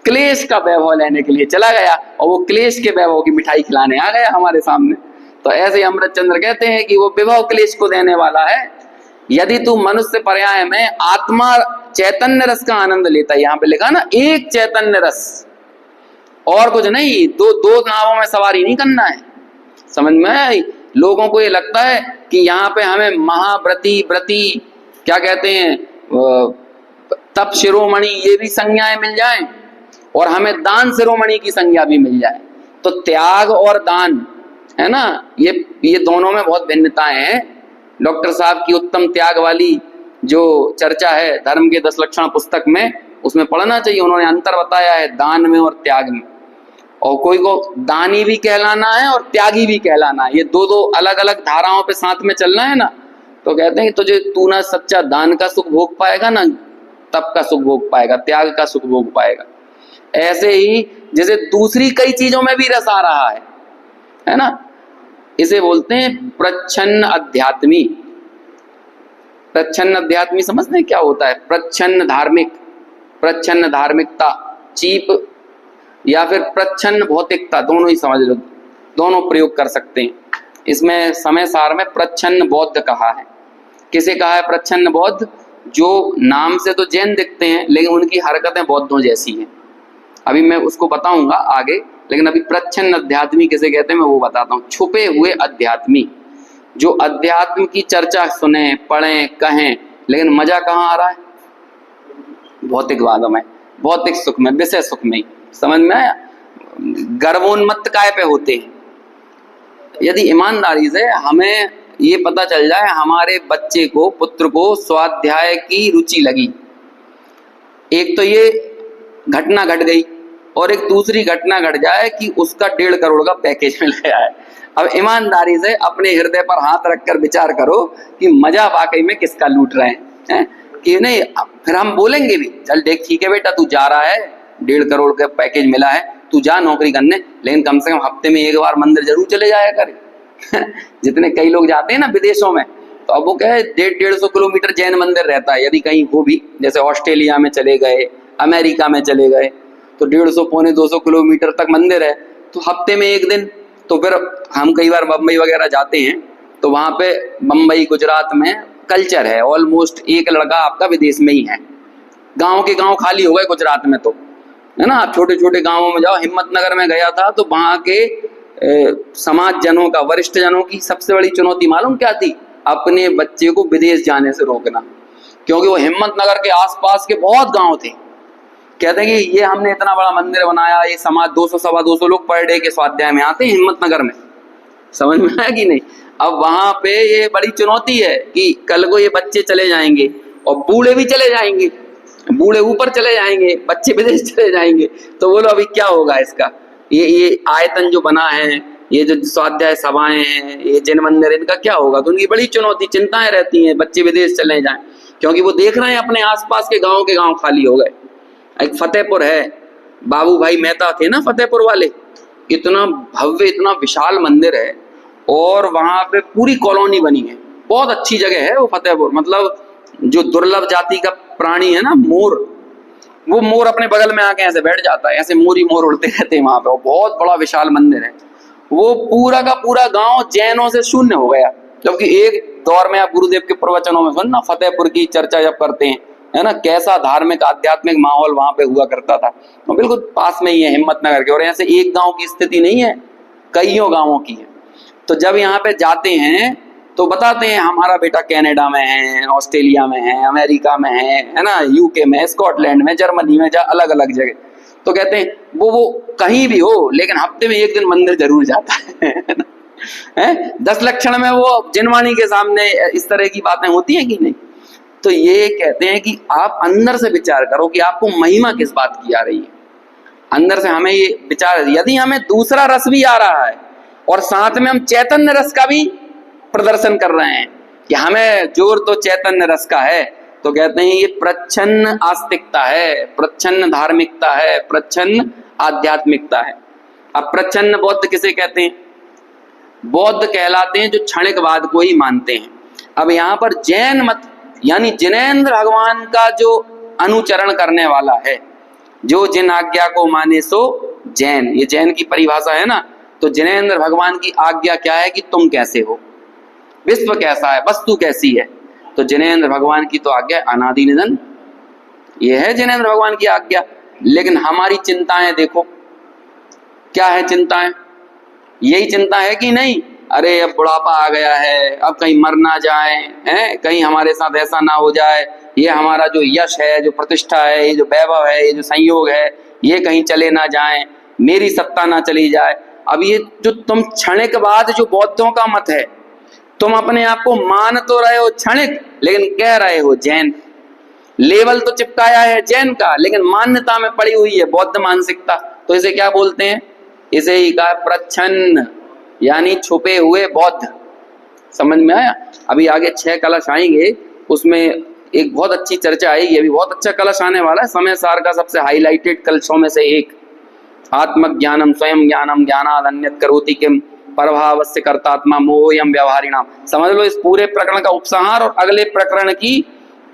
क्लेश का वैभव लेने के लिए चला गया, और वो क्लेश के वैभव की मिठाई खिलाने आ गया हमारे सामने। तो ऐसे अमृत चंद्र कहते हैं कि वो विभव क्लेश को देने वाला है। यदि तू मनुष्य पर्याय में आत्मा चैतन्य रस का आनंद लेता है, यहाँ पे लिखा ना एक चैतन्य रस, और कुछ नहीं, दो नावों में सवारी नहीं करना है। समझ में आया। लोगों को ये लगता है कि यहाँ पे हमें महाव्रती, व्रती, क्या कहते हैं, तप शिरोमणि, ये भी संज्ञाएं मिल जाएं और हमें दान शिरोमणि की संज्ञा भी मिल जाए। तो त्याग और दान है ना, ये दोनों में बहुत भिन्नताएं हैं। डॉक्टर साहब की उत्तम त्याग वाली जो चर्चा है धर्म के 10 लक्षण पुस्तक में, उसमें पढ़ना चाहिए, उन्होंने अंतर बताया है दान में और त्याग में। और कोई को दानी भी कहलाना है और त्यागी भी कहलाना है, ये दो अलग अलग धाराओं पे साथ में चलना है ना। तो कहते हैं तुझे, तू ना सच्चा दान का सुख भोग पाएगा, ना तप का सुख भोग पाएगा, त्याग का सुख भोग पाएगा। ऐसे ही जैसे दूसरी कई चीजों में भी रस आ रहा है ना, इसे बोलते हैं प्रच्छन्न अध्यात्मी। प्रच्छन्न अध्यात्मी समझते हैं क्या होता है, प्रच्छन्न धार्मिक, प्रच्छन्न धार्मिकता, चीप, या फिर प्रच्छन्न भौतिकता, दोनों ही समझ लो, दोनों प्रयोग कर सकते हैं। इसमें समय सार में प्रच्छन्न बौद्ध कहा है। किसे कहा है प्रच्छन्न बौद्ध, जो नाम से तो जैन दिखते हैं लेकिन उनकी हरकतें बौद्धों जैसी हैं। अभी मैं उसको बताऊंगा आगे, लेकिन अभी प्रच्छन्न अध्यात्मी किसे कहते हैं मैं वो बताता हूँ। छुपे हुए अध्यात्मी, जो अध्यात्म की चर्चा सुने, पढ़ें, कहें, लेकिन मजा कहाँ आ रहा है, भौतिकवाद में, भौतिक सुख में, विषय सुख में। समझ में आया। गर्वोन्मत्त काय पे होते हैं। यदि ईमानदारी से हमें ये पता चल जाए हमारे बच्चे को, पुत्र को स्वाध्याय की रुचि लगी, एक तो ये घटना घट गई, और एक दूसरी घटना घट जाए कि उसका 1.5 करोड़ का पैकेज मिल गया है। अब ईमानदारी से अपने हृदय पर हाथ रखकर विचार करो कि मजा वाकई में किसका लूट रहे हैं कि नहीं। फिर हम बोलेंगे भी, चल देख ठीक है बेटा, तू जा रहा है, 1.5 करोड़ का पैकेज मिला है, तू जा नौकरी करने, लेकिन कम से कम हफ्ते में एक बार मंदिर जरूर चले जाया करे जितने कई लोग जाते हैं ना विदेशों में, तो अब वो क्या है 150 किलोमीटर जैन मंदिर रहता है। यदि कहीं हो भी, जैसे ऑस्ट्रेलिया में चले गए, अमेरिका में चले गए, तो 150 पौने 200 किलोमीटर तक मंदिर है, तो हफ्ते में एक दिन। तो फिर हम कई बार बम्बई वगैरह जाते हैं, तो वहाँ पे बम्बई गुजरात में कल्चर है, ऑलमोस्ट एक लड़का आपका विदेश में ही है। गाँव के गाँव खाली हो गए गुजरात में, तो है ना, आप छोटे छोटे गाँवों में जाओ। हिम्मतनगर में गया था तो वहाँ के समाज जनों का, वरिष्ठ जनों की सबसे बड़ी चुनौती मालूम क्या थी? अपने बच्चे को विदेश जाने से रोकना। क्योंकि वो हिम्मतनगर के आसपास के बहुत गांव थे, कहते हैं कि ये हमने इतना बड़ा मंदिर बनाया, ये समाज 200 सवा 200 लोग पर डे के स्वाध्याय में आते हैं हिम्मतनगर में। समझ में आया कि नहीं? अब वहां पे ये बड़ी चुनौती है कि कल को ये बच्चे चले जाएंगे और बूढ़े भी चले जाएंगे, बूढ़े ऊपर चले जाएंगे, बच्चे विदेश चले जाएंगे, तो बोलो अभी क्या होगा इसका? ये आयतन जो बना है, ये जो स्वाध्याय सभाएं हैं, ये जिन मंदिर, इनका क्या होगा? तो उनकी बड़ी चुनौती, चिंताएं रहती हैं, बच्चे विदेश चले जाएं, क्योंकि वो देख रहे हैं अपने आसपास के गांव खाली हो गए। एक फतेहपुर है, बाबू भाई मेहता थे ना फतेहपुर वाले, इतना भव्य, इतना विशाल मंदिर है और वहां पे पूरी कॉलोनी बनी है, बहुत अच्छी जगह है वो फतेहपुर। मतलब जो दुर्लभ जाति का प्राणी है ना, मोर, वो मोर अपने बगल में आके ऐसे बैठ जाता है, ऐसे मोर उड़ते रहते हैं वहां पे। बहुत बड़ा विशाल मंदिर है। वो पूरा का पूरा गांव जैनों से शून्य हो गया, जबकि एक दौर में आप गुरुदेव के प्रवचनों में सुनना, फतेहपुर की चर्चा जब करते हैं, है ना, कैसा धार्मिक आध्यात्मिक माहौल वहां पे हुआ करता था। तो बिल्कुल पास में ही है हिम्मतनगर के, और ऐसे एक गांव की स्थिति नहीं है, कईयों गांवों की है। तो जब यहाँ पे जाते हैं तो बताते हैं हमारा बेटा कनाडा में है, ऑस्ट्रेलिया में है, अमेरिका में है ना, यूके में, स्कॉटलैंड में, जर्मनी में, अलग अलग जगह। तो कहते हैं वो कहीं भी हो, लेकिन हफ्ते में एक दिन मंदिर जरूर जाता है। 10 लक्षण में वो जिनवाणी के सामने इस तरह की बातें होती हैं कि नहीं? तो ये कहते हैं कि आप अंदर से विचार करो कि आपको महिमा किस बात की आ रही है। अंदर से हमें ये विचार, यदि हमें दूसरा रस भी आ रहा है और साथ में हम चैतन्य रस का भी प्रदर्शन कर रहे हैं कि हमें जोर तो चैतन्य रस का है, तो कहते हैं ये प्रच्छन्न आस्तिकता है, प्रच्छन्न धार्मिकता है, प्रच्छन्न आध्यात्मिकता है। अब प्रच्छन्न बौद्ध किसे कहते हैं? बौद्ध कहलाते हैं जो क्षणिकवाद को ही मानते हैं। अब यहाँ पर जैन मत, यानी जिनेंद्र भगवान का जो अनुचरण करने वाला है, जो जिन आज्ञा को माने सो जैन, ये जैन की परिभाषा है ना। तो जिनेंद्र भगवान की आज्ञा क्या है कि तुम कैसे हो, विश्व कैसा है, वस्तु कैसी है। तो जिनेंद्र भगवान की तो आज्ञा अनादि निधन, ये है जिनेंद्र भगवान की आज्ञा। लेकिन हमारी चिंताएं देखो, क्या है चिंताएं? यही चिंता है कि नहीं, अरे अब बुढ़ापा आ गया है, अब कहीं मर ना जाए, हैं, कहीं हमारे साथ ऐसा ना हो जाए, ये हमारा जो यश है, जो प्रतिष्ठा है, ये जो वैभव है, ये जो संयोग है, ये कहीं चले ना जाए, मेरी सत्ता ना चली जाए। अब ये जो तुम क्षणिकवाद, जो बौद्धों का मत है, तुम अपने आप को मान तो रहे हो क्षणिक, लेकिन कह रहे हो जैन। लेवल तो चिपकाया है जैन का, लेकिन मान्यता में पड़ी हुई है बौद्ध मानसिकता। तो इसे क्या बोलते हैं? इसे ही कहा प्रच्छन्न, यानी छुपे हुए बौद्ध। समझ में आया? अभी आगे 6 कलश आएंगे, उसमें एक बहुत अच्छी चर्चा आएगी। अभी बहुत अच्छा कलश आने वाला है, समय सार का सबसे हाईलाइटेड कलशों में से एक, आत्मज्ञानम स्वयं ज्ञानम ज्ञानाद अन्यत् करोति किम परभावस्य कर्तात्मा मोहयम व्यवहारिणाम। समझ लो, इस पूरे प्रकरण का उपसंहार और अगले प्रकरण की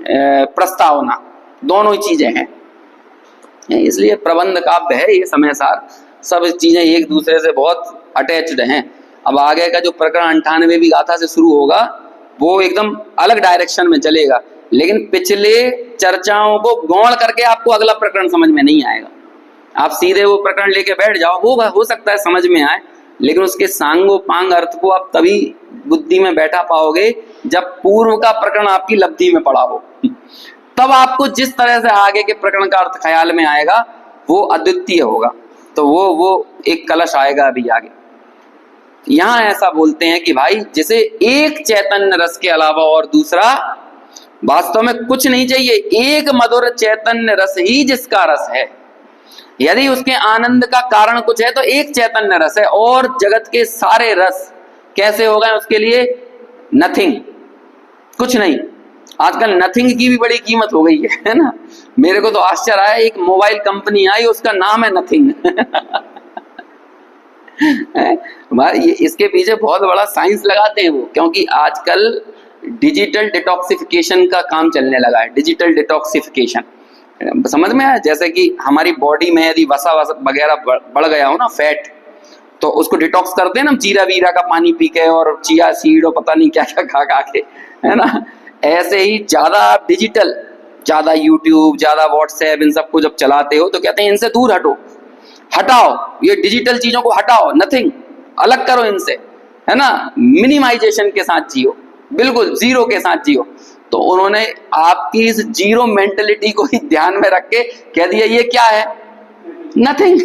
प्रस्तावना, दोनों ही चीजें हैं। इसलिए प्रबंध काव्य है ये समय सार, सब चीजें एक दूसरे से बहुत अटैच्ड हैं। अब आगे का जो प्रकरण 98वीं गाथा से शुरू होगा, वो एकदम अलग डायरेक्शन में चलेगा, लेकिन पिछले चर्चाओं को गौण करके आपको अगला प्रकरण समझ में नहीं आएगा। आप सीधे वो प्रकरण लेके बैठ जाओ, हो सकता है समझ में आए, लेकिन उसके सांगोपांग अर्थ को आप तभी बुद्धि में बैठा पाओगे जब पूर्व का प्रकरण आपकी लब्धि में पड़ा हो। तब आपको जिस तरह से आगे के प्रकरण का अर्थ ख्याल में आएगा वो अद्वितीय होगा। तो वो एक कलश आएगा अभी आगे। यहां ऐसा बोलते हैं कि भाई जिसे एक चैतन्य रस के अलावा और दूसरा वास्तव में कुछ नहीं चाहिए, एक मधुर चैतन्य रस ही जिसका रस है। यदि उसके आनंद का कारण कुछ है तो एक चैतन्य रस है, और जगत के सारे रस कैसे हो गए उसके लिए? नथिंग, कुछ नहीं। आजकल नथिंग की भी बड़ी कीमत हो गई है ना। मेरे को तो आश्चर्य आया, एक मोबाइल कंपनी आई, उसका नाम है नथिंग। इसके पीछे बहुत बड़ा साइंस लगाते हैं वो, क्योंकि आजकल डिजिटल डिटॉक्सिफिकेशन का काम चलने लगा है। डिजिटल डिटॉक्सिफिकेशन समझ में आया? जैसे कि हमारी बॉडी में यदि वसा वगैरह बढ़ गया हो ना, फैट, तो उसको डिटॉक्स करते हैं ना, जीरा वीरा का पानी पी के और चिया सीड और पता नहीं क्या क्या खा के, है ना। ऐसे ही ज्यादा आप डिजिटल, ज्यादा यूट्यूब, ज्यादा व्हाट्सएप, इन सबको जब चलाते हो तो कहते हैं इनसे दूर हटो, हटाओ, ये डिजिटल चीजों को हटाओ, नथिंग। अलग करो इनसे, है ना, मिनिमाइजेशन के साथ जियो, बिल्कुल जीरो के साथ जियो। तो उन्होंने आपकी इस जीरो मेंटेलिटी को ही ध्यान में रख के कह दिया ये क्या है, नथिंग।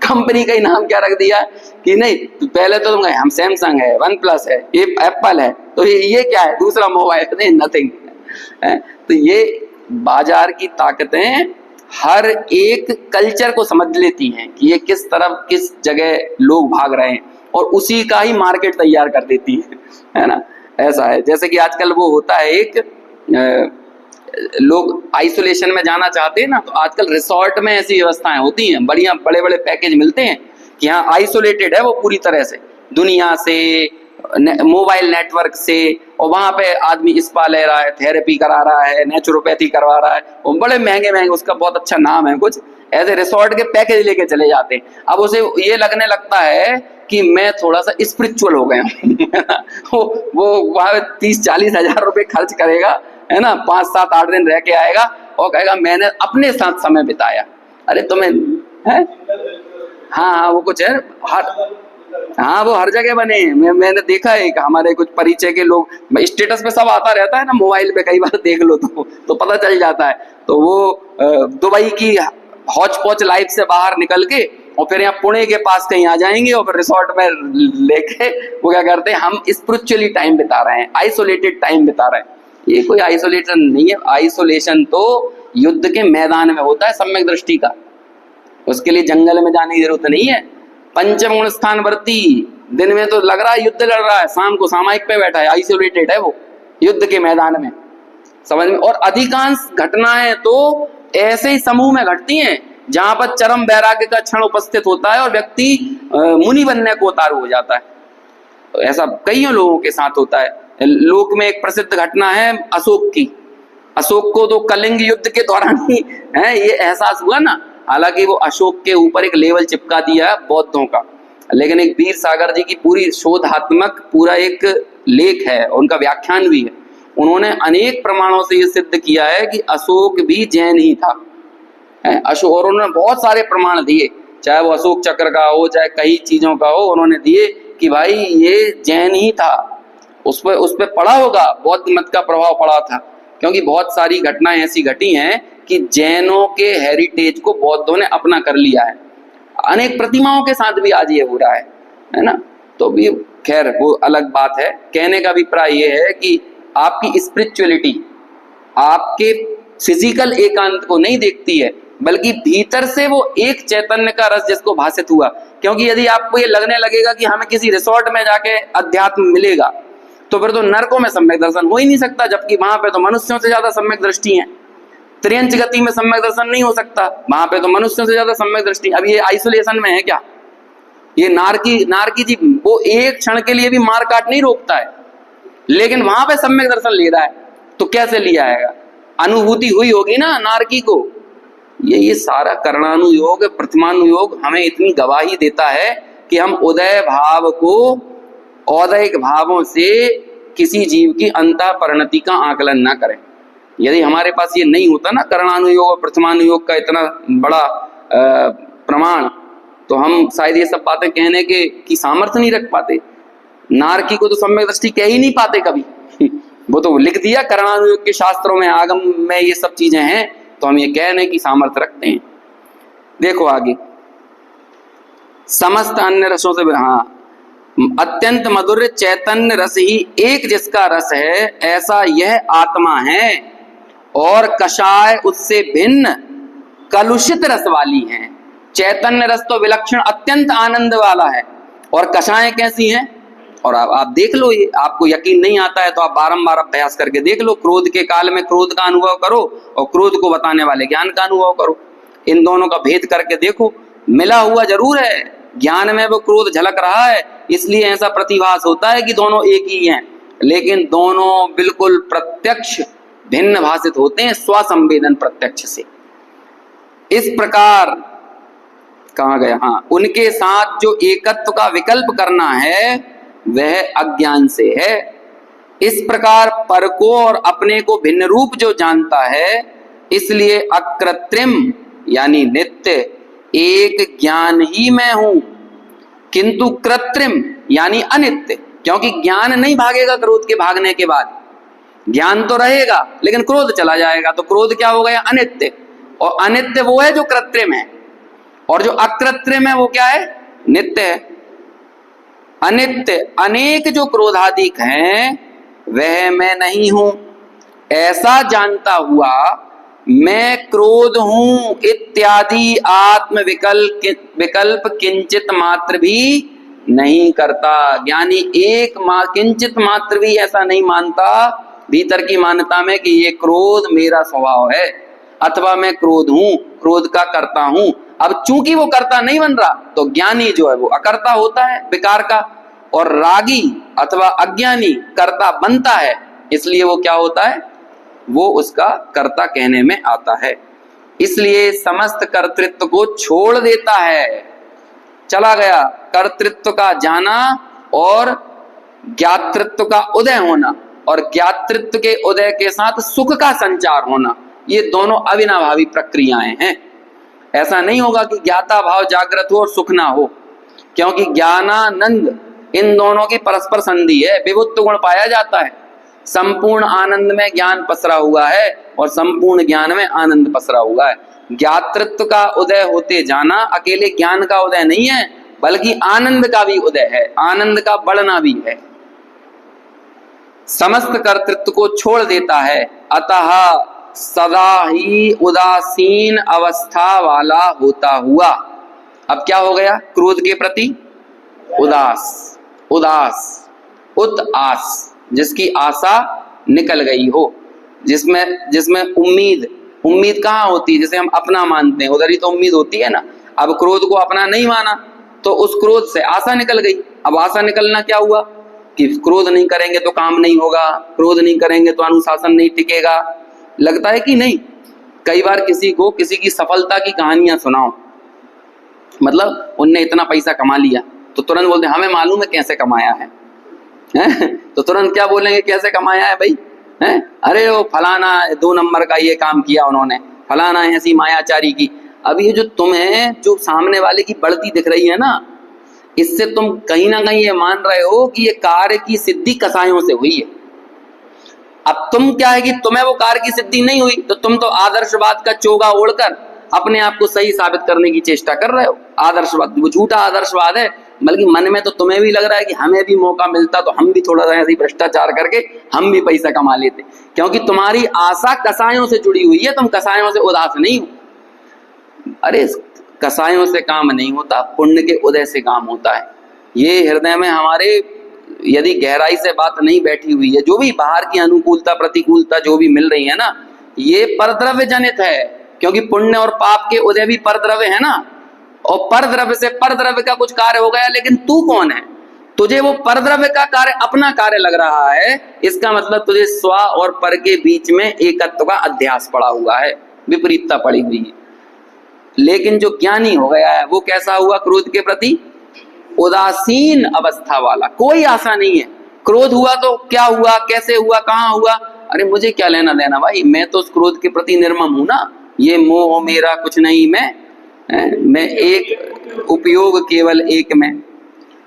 कंपनी का ही नाम क्या रख दिया कि नहीं, तो पहले तो तुम हम सैमसंग है, वन प्लस है, ये एप्पल है, तो ये क्या है, दूसरा मोबाइल, नहीं नथिंग। तो ये बाजार की ताकतें हर एक कल्चर को समझ लेती हैं कि ये किस तरफ किस जगह लोग भाग रहे हैं, और उसी का ही मार्केट तैयार कर देती है ना। ऐसा है जैसे कि आजकल वो होता है एक लोग आइसोलेशन में जाना चाहते हैं ना, तो आजकल रिसोर्ट में ऐसी व्यवस्थाएं होती हैं, बढ़िया बड़े बड़े पैकेज मिलते हैं कि यहाँ आइसोलेटेड है वो पूरी तरह से दुनिया से, मोबाइल नेटवर्क से, और वहां पे आदमी स्पा ले रहा है, थेरेपी करा रहा है, नेचुरोपैथी करवा रहा है, वो बड़े महंगे महंगे, उसका बहुत अच्छा नाम है कुछ, ऐसे रिसोर्ट के पैकेज लेके चले जाते हैं। अब उसे ये लगने लगता है कि मैं थोड़ा सा स्पिरिचुअल हो गया। वो वहां 30-40 हजार रुपए खर्च करेगा, है ना, 5-7-8 दिन रह के आएगा और कहेगा मैंने अपने साथ समय बिताया। अरे तुम्हें है, हाँ वो कुछ है, हाँ वो हर जगह बने हैं। मैंने देखा है कि हमारे कुछ परिचय के लोग, स्टेटस पे सब आता रहता है ना मोबाइल पे, कई बार देख लो तो पता चल जाता है। तो वो दुबई की हौच पौच लाइफ से बाहर निकल के और फिर यहाँ पुणे के पास कहीं आ जाएंगे और फिर रिसोर्ट में लेके वो क्या करते हैं, हम स्पिरिचुअली टाइम बिता रहे हैं, आइसोलेटेड टाइम बिता रहे हैं। ये कोई आइसोलेशन नहीं है, आइसोलेशन तो युद्ध के मैदान में होता है सम्यक दृष्टि का, उसके लिए जंगल में जाने की जरूरत नहीं है। पंचम गुण स्थान वर्ती, दिन में तो लग रहा है युद्ध लड़ रहा है, शाम को सामायिक पे बैठा है, आइसोलेटेड है वो युद्ध के मैदान में, समझ में। और अधिकांश घटनाएं तो ऐसे ही समूह में घटती हैं जहां पर चरम वैराग्य का क्षण उपस्थित होता है और व्यक्ति मुनि बनने को उतारू हो जाता है। तो ऐसा कईयों लोगों के साथ होता है। लोक में एक प्रसिद्ध घटना है अशोक की। अशोक को तो कलिंग युद्ध के दौरान ही है ये एहसास हुआ ना, हालांकि वो अशोक के ऊपर एक लेवल चिपका दिया बौद्धों का, लेकिन एक वीर सागर जी की पूरी शोधात्मक पूरा एक लेख है, उनका व्याख्यान भी है। उन्होंने अनेक प्रमाणों से ये सिद्ध किया है कि अशोक भी जैन ही था। अशोक, और उन्होंने बहुत सारे प्रमाण दिए, चाहे वो अशोक चक्र का हो चाहे कई चीजों का हो, उन्होंने दिए कि भाई ये जैन ही था। उस पे पड़ा होगा, बौद्ध मत का प्रभाव पड़ा था, क्योंकि बहुत सारी घटनाएं ऐसी घटी हैं कि जैनों के हेरिटेज को बौद्धों ने अपना कर लिया है। अनेक प्रतिमाओं के साथ भी आज ये हो रहा है ना। तो भी खैर वो अलग बात है। कहने का अभिप्राय ये है कि आपकी स्पिरिचुअलिटी आपके फिजिकल एकांत को नहीं देखती है, बल्कि भीतर से वो एक चैतन्य का रस जिसको भासित हुआ। क्योंकि यदि आपको ये लगने लगेगा कि हमें किसी रिसोर्ट में जाके अध्यात्म मिलेगा, तो फिर तो नरकों में सम्यक दर्शन हो ही नहीं सकता, जबकि वहां पे तो मनुष्यों से ज्यादा सम्यक दृष्टि है। त्रियंच गति में सम्यक दर्शन नहीं हो सकता, वहां पे तो मनुष्यों से ज्यादा सम्यक दृष्टि। अब ये आइसोलेशन में है क्या, ये नारकी जी वो एक क्षण के लिए भी मार काट नहीं रोकता है, लेकिन वहां पे सम्यक दर्शन ले रहा है, तो कैसे लिया आएगा, अनुभूति हुई होगी ना नारकी को। ये सारा करणानुयोग प्रथमानुयोग हमें इतनी गवाही देता है कि हम उदय भाव को औदैहिक भावों से किसी जीव की अंतः परिणति का आकलन ना करें। यदि हमारे पास ये नहीं होता ना करणानुयोग और प्रथमानुयोग का इतना बड़ा प्रमाण, तो हम शायद ये सब बातें कहने के की सामर्थ्य नहीं रख पाते। नारकी को तो सम्यक दृष्टि कह ही नहीं पाते कभी। वो तो लिख दिया करणानुयोग के शास्त्रों में, आगम में ये सब चीजें हैं, तो हम ये कहने की सामर्थ्य रखते हैं। देखो आगे, समस्त अन्य रसों से, हाँ, अत्यंत मधुर चैतन्य रस ही एक जिसका रस है, ऐसा यह आत्मा है, और कषाय उससे भिन्न कलुषित रस वाली है। चैतन्य रस तो विलक्षण अत्यंत आनंद वाला है, और कषाय कैसी हैं, और आप देख लो, ये आपको यकीन नहीं आता है तो आप बारंबार अभ्यास करके देख लो। क्रोध के काल में क्रोध का अनुभव करो और क्रोध को बताने वाले ज्ञान का अनुभव करो, इन दोनों का भेद करके देखो। मिला हुआ जरूर है, ज्ञान में वो क्रोध झलक रहा है, इसलिए ऐसा प्रतिभास होता है कि दोनों एक ही हैं, लेकिन दोनों बिल्कुल प्रत्यक्ष भिन्न भाषित होते हैं, स्वसंवेदन प्रत्यक्ष से। इस प्रकार कहा गया, हाँ, उनके साथ जो एकत्व का विकल्प करना है वह अज्ञान से है। इस प्रकार पर को और अपने को भिन्न रूप जो जानता है, इसलिए अकृत्रिम यानी नित्य एक ज्ञान ही मैं हूं, किंतु कृत्रिम यानी अनित्य, क्योंकि ज्ञान नहीं भागेगा क्रोध के भागने के बाद, ज्ञान तो रहेगा लेकिन क्रोध चला जाएगा, तो क्रोध क्या हो गया? अनित्य। और अनित्य वो है जो कृत्रिम है, और जो अकृत्रिम है वो क्या है? नित्य है। अनित्य अनेक जो क्रोधाधिक हैं वह मैं नहीं हूं, ऐसा जानता हुआ मैं क्रोध हूं इत्यादि आत्म विकल्प किंचित मात्र भी नहीं करता। ज्ञानी किंचित मात्र भी ऐसा नहीं मानता भीतर की मान्यता में कि ये क्रोध मेरा स्वभाव है, अथवा मैं क्रोध हूं, क्रोध का करता हूं। अब चूंकि वो कर्ता नहीं बन रहा, तो ज्ञानी जो है वो अकर्ता होता है विकार का, और रागी अथवा अज्ञानी कर्ता बनता है, इसलिए वो क्या होता है? वो उसका कर्ता कहने में आता है। इसलिए समस्त कर्तृत्व को छोड़ देता है, चला गया कर्तृत्व का जाना और ज्ञातृत्व का उदय होना, और ज्ञातृत्व के उदय के साथ सुख का संचार होना, ये दोनों अविनाभावी प्रक्रियाएं हैं। ऐसा नहीं होगा कि ज्ञाता भाव जागृत हो और सुख ना हो, क्योंकि ज्ञानानंद इन दोनों की परस्पर संधि है, विभुत्व गुण पाया जाता है। संपूर्ण आनंद में ज्ञान पसरा हुआ है और संपूर्ण ज्ञान में आनंद पसरा हुआ है। ज्ञातृत्व का उदय होते जाना अकेले ज्ञान का उदय नहीं है, बल्कि आनंद का भी उदय है, आनंद का बढ़ना भी है। समस्त कर्तृत्व को छोड़ देता है, अतः सदा ही उदासीन अवस्था वाला होता हुआ। अब क्या हो गया? क्रोध के प्रति उदास, उत आस, जिसकी आशा निकल गई हो, जिसमें उम्मीद कहाँ होती है? जिसे हम अपना मानते हैं उधर ही तो उम्मीद होती है ना। अब क्रोध को अपना नहीं माना तो उस क्रोध से आशा निकल गई। अब आशा निकलना क्या हुआ कि क्रोध नहीं करेंगे तो काम नहीं होगा, क्रोध नहीं करेंगे तो अनुशासन नहीं टिकेगा। लगता है कि नहीं? कई बार किसी को किसी की सफलता की कहानियां सुनाओ, मतलब उनने इतना पैसा कमा लिया, तो तुरंत बोलते हमें मालूम है कैसे कमाया है, तो तुरंत क्या बोलेंगे? कैसे कमाया है भाई? अरे वो फलाना 2 नंबर का ये काम किया उन्होंने, फलाना ऐसी मायाचारी की। अब ये जो तुम्हें जो सामने वाले की बढ़ती दिख रही है ना, इससे तुम कहीं ना कहीं ये मान रहे हो कि ये कार्य की सिद्धि कसायों से हुई है। अब तुम क्या है कि तुम्हें वो कार्य की सिद्धि नहीं हुई, तो तुम तो आदर्शवाद का चोगा ओढ़कर अपने आप को सही साबित करने की चेष्टा कर रहे हो। आदर्शवाद वो झूठा आदर्शवाद है, बल्कि मन में तो तुम्हें भी लग रहा है कि हमें भी मौका मिलता तो हम भी थोड़ा सा ऐसे भ्रष्टाचार करके हम भी पैसा कमा लेते, क्योंकि तुम्हारी आशा कसायों से जुड़ी हुई है, तुम कसायों से उदास नहीं हो। अरे कसायों से काम नहीं होता, पुण्य के उदय से काम होता है। ये हृदय में हमारे यदि गहराई से बात नहीं बैठी हुई है, जो भी बाहर की अनुकूलता प्रतिकूलता जो भी मिल रही है ना, ये परद्रव्य जनित है, क्योंकि पुण्य और पाप के उदय भी परद्रव्य है ना। और परद्रव्य से परद्रव्य का कुछ कार्य हो गया, लेकिन तू कौन है? तुझे वो परद्रव्य का कार्य अपना कार्य लग रहा है, इसका मतलब तुझे स्व और पर के बीच में एकत्व का अध्यास पड़ा हुआ है, विपरीतता पड़ी हुई है। लेकिन जो ज्ञानी हो गया है वो कैसा हुआ? क्रोध के प्रति उदासीन अवस्था वाला, कोई आशा नहीं है। क्रोध हुआ तो क्या हुआ, कैसे हुआ, कहाँ हुआ, अरे मुझे क्या लेना देना भाई, मैं तो उस क्रोध के प्रति निर्मम हूं ना, ये मोह मेरा कुछ नहीं, मैं एक उपयोग केवल एक में,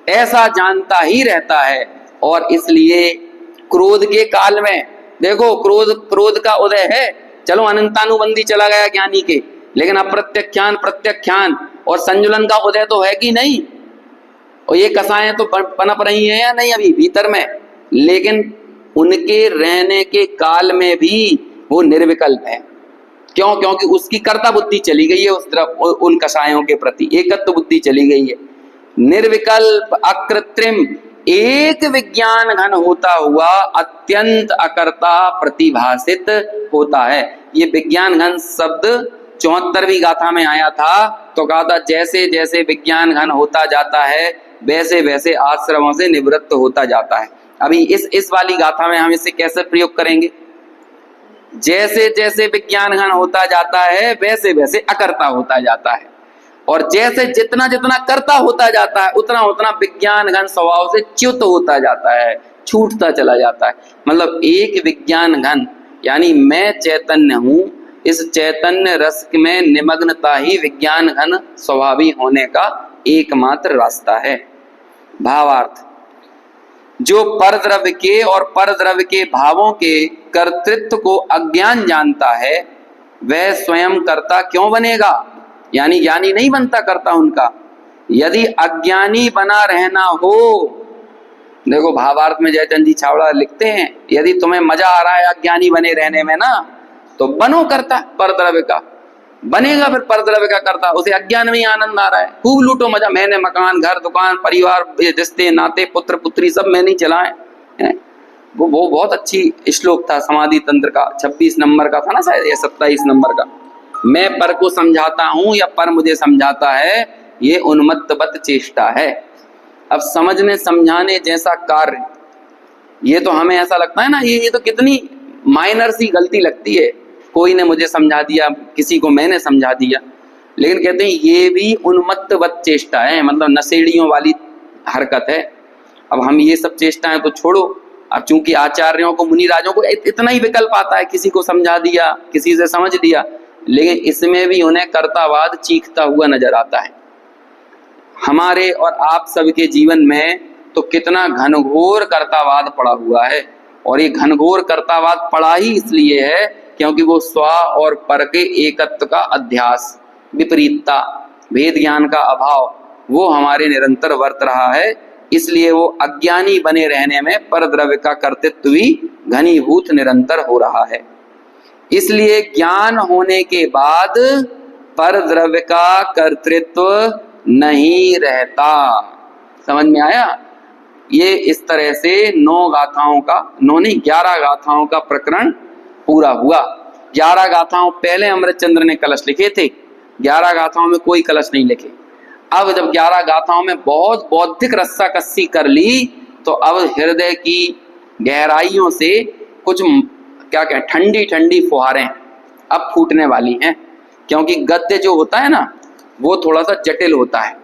ऐसा जानता ही रहता है। और इसलिए क्रोध के काल में देखो, क्रोध का उदय है, चलो अनंतानुबंधी चला गया ज्ञानी के, लेकिन अप्रत्यख्यान प्रत्यख्यान और संजुलन का उदय तो है कि नहीं। और ये कसाएं तो पनप रही हैं या नहीं अभी भीतर में, लेकिन उनके रहने के काल में भी वो निर्विकल्प है। क्यों? क्योंकि उसकी कर्ता बुद्धि चली गई है उस तरफ, उन कसायों के प्रति एकत्व बुद्धि चली गई है। निर्विकल्प अकृत्रिम एक विज्ञान घन होता हुआ अत्यंत अकर्ता प्रतिभासित होता है। ये विज्ञान घन शब्द 74वीं गाथा में आया था, तो कहा था जैसे जैसे विज्ञान घन होता जाता है वैसे वैसे आश्रमों से निवृत्त होता जाता है। अभी इस वाली गाथा में हम इसे कैसे प्रयोग करेंगे? जैसे जैसे विज्ञान घन होता जाता है वैसे वैसे अकर्ता होता जाता है, और जैसे जितना जितना कर्ता होता जाता है उतना उतना विज्ञान घन स्वभाव से च्युत होता जाता है, छूटता चला जाता है। मतलब एक विज्ञान घन यानी मैं चैतन्य हूं, इस चैतन्य रस में निमग्नता ही विज्ञान घन स्वभावी होने का एकमात्र रास्ता है। भावार्थ, जो परद्रव्य के और परद्रव्य के भावों के कर्तृत्व को अज्ञान जानता है वह स्वयं कर्ता क्यों बनेगा? यानी ज्ञानी नहीं बनता कर्ता उनका। यदि अज्ञानी बना रहना हो, देखो भावार्थ में जयचंद जी छावड़ा लिखते हैं, यदि तुम्हें मजा आ रहा है अज्ञानी बने रहने में ना, तो बनो कर्ता परद्रव्य का, बनेगा फिर परद्रव्य का कर्ता। उसे अज्ञान में ही आनंद आ रहा है, खूब लूटो मजा। मैंने मकान, घर, दुकान, परिवार, रिश्ते नाते, पुत्र पुत्री सब मैंने ही चलाए हैं। वो बहुत अच्छी श्लोक था समाधि तंत्र का, 26 नंबर का था ना शायद, या 27 नंबर का। मैं पर को समझाता हूं या पर मुझे समझाता है, ये उन्मत्तवत चेष्टा है। अब समझने समझाने जैसा कार्य, ये तो हमें ऐसा लगता है ना, ये तो कितनी माइनर सी गलती लगती है, कोई ने मुझे समझा दिया, किसी को मैंने समझा दिया। लेकिन कहते हैं ये भी उन्मत्तवत चेष्टा है, मतलब नशेड़ियों वाली हरकत है। अब हम ये सब चेष्टाएं तो छोड़ो, अब चूंकि आचार्यों को, मुनि राजों को इतना ही विकल्प आता है, किसी को समझा दिया, किसी से समझ दिया, लेकिन इसमें भी उन्हें कर्तावाद चीखता हुआ नजर आता है। हमारे और आप सबके जीवन में तो कितना घनघोर कर्तावाद पड़ा हुआ है, और ये घनघोर कर्तावाद पड़ा ही इसलिए है क्योंकि वो स्व और पर के एकत्व का अध्यास, विपरीतता, भेद ज्ञान का अभाव, वो हमारे निरंतर वर्त रहा है। इसलिए वो अज्ञानी बने रहने में परद्रव्य का कर्तृत्व भी घनीभूत निरंतर हो रहा है। इसलिए ज्ञान होने के बाद परद्रव्य का कर्तृत्व नहीं रहता। समझ में आया? ये इस तरह से 9 गाथाओं का, 9 नहीं 11 गाथाओं का प्रकरण पूरा हुआ। 11 गाथाओं पहले अमृतचंद्र ने कलश लिखे थे, 11 गाथाओं में कोई कलश नहीं लिखे। अब जब 11 गाथाओं में बहुत बौद्धिक रस्साकस्सी कर ली, तो अब हृदय की गहराइयों से कुछ क्या कहें, ठंडी ठंडी फुहारें अब फूटने वाली हैं। क्योंकि गद्य जो होता है ना, वो थोड़ा सा जटिल होता है,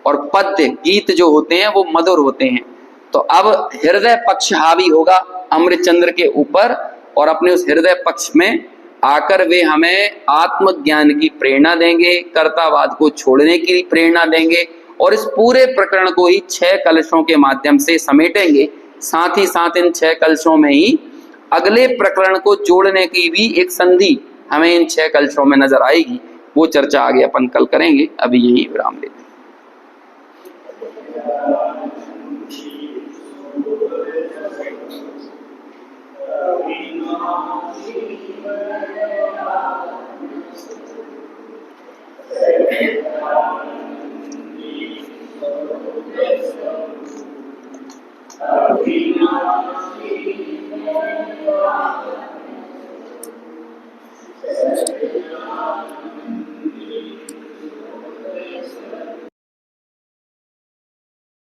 और पद्य गीत जो होते हैं वो मधुर होते हैं। तो अब हृदय पक्ष हावी होगा अमृतचंद्र के ऊपर, और अपने उस हृदय पक्ष में आकर वे हमें आत्मज्ञान की प्रेरणा देंगे, कर्तावाद को छोड़ने की प्रेरणा देंगे, और इस पूरे प्रकरण को ही 6 कलशों के माध्यम से समेटेंगे। साथ ही साथ इन 6 कलशों में ही अगले प्रकरण को जोड़ने की भी एक संधि हमें इन 6 कलशों में नजर आएगी। वो चर्चा आगे अपन कल करेंगे, अभी यही विराम लेते हैं।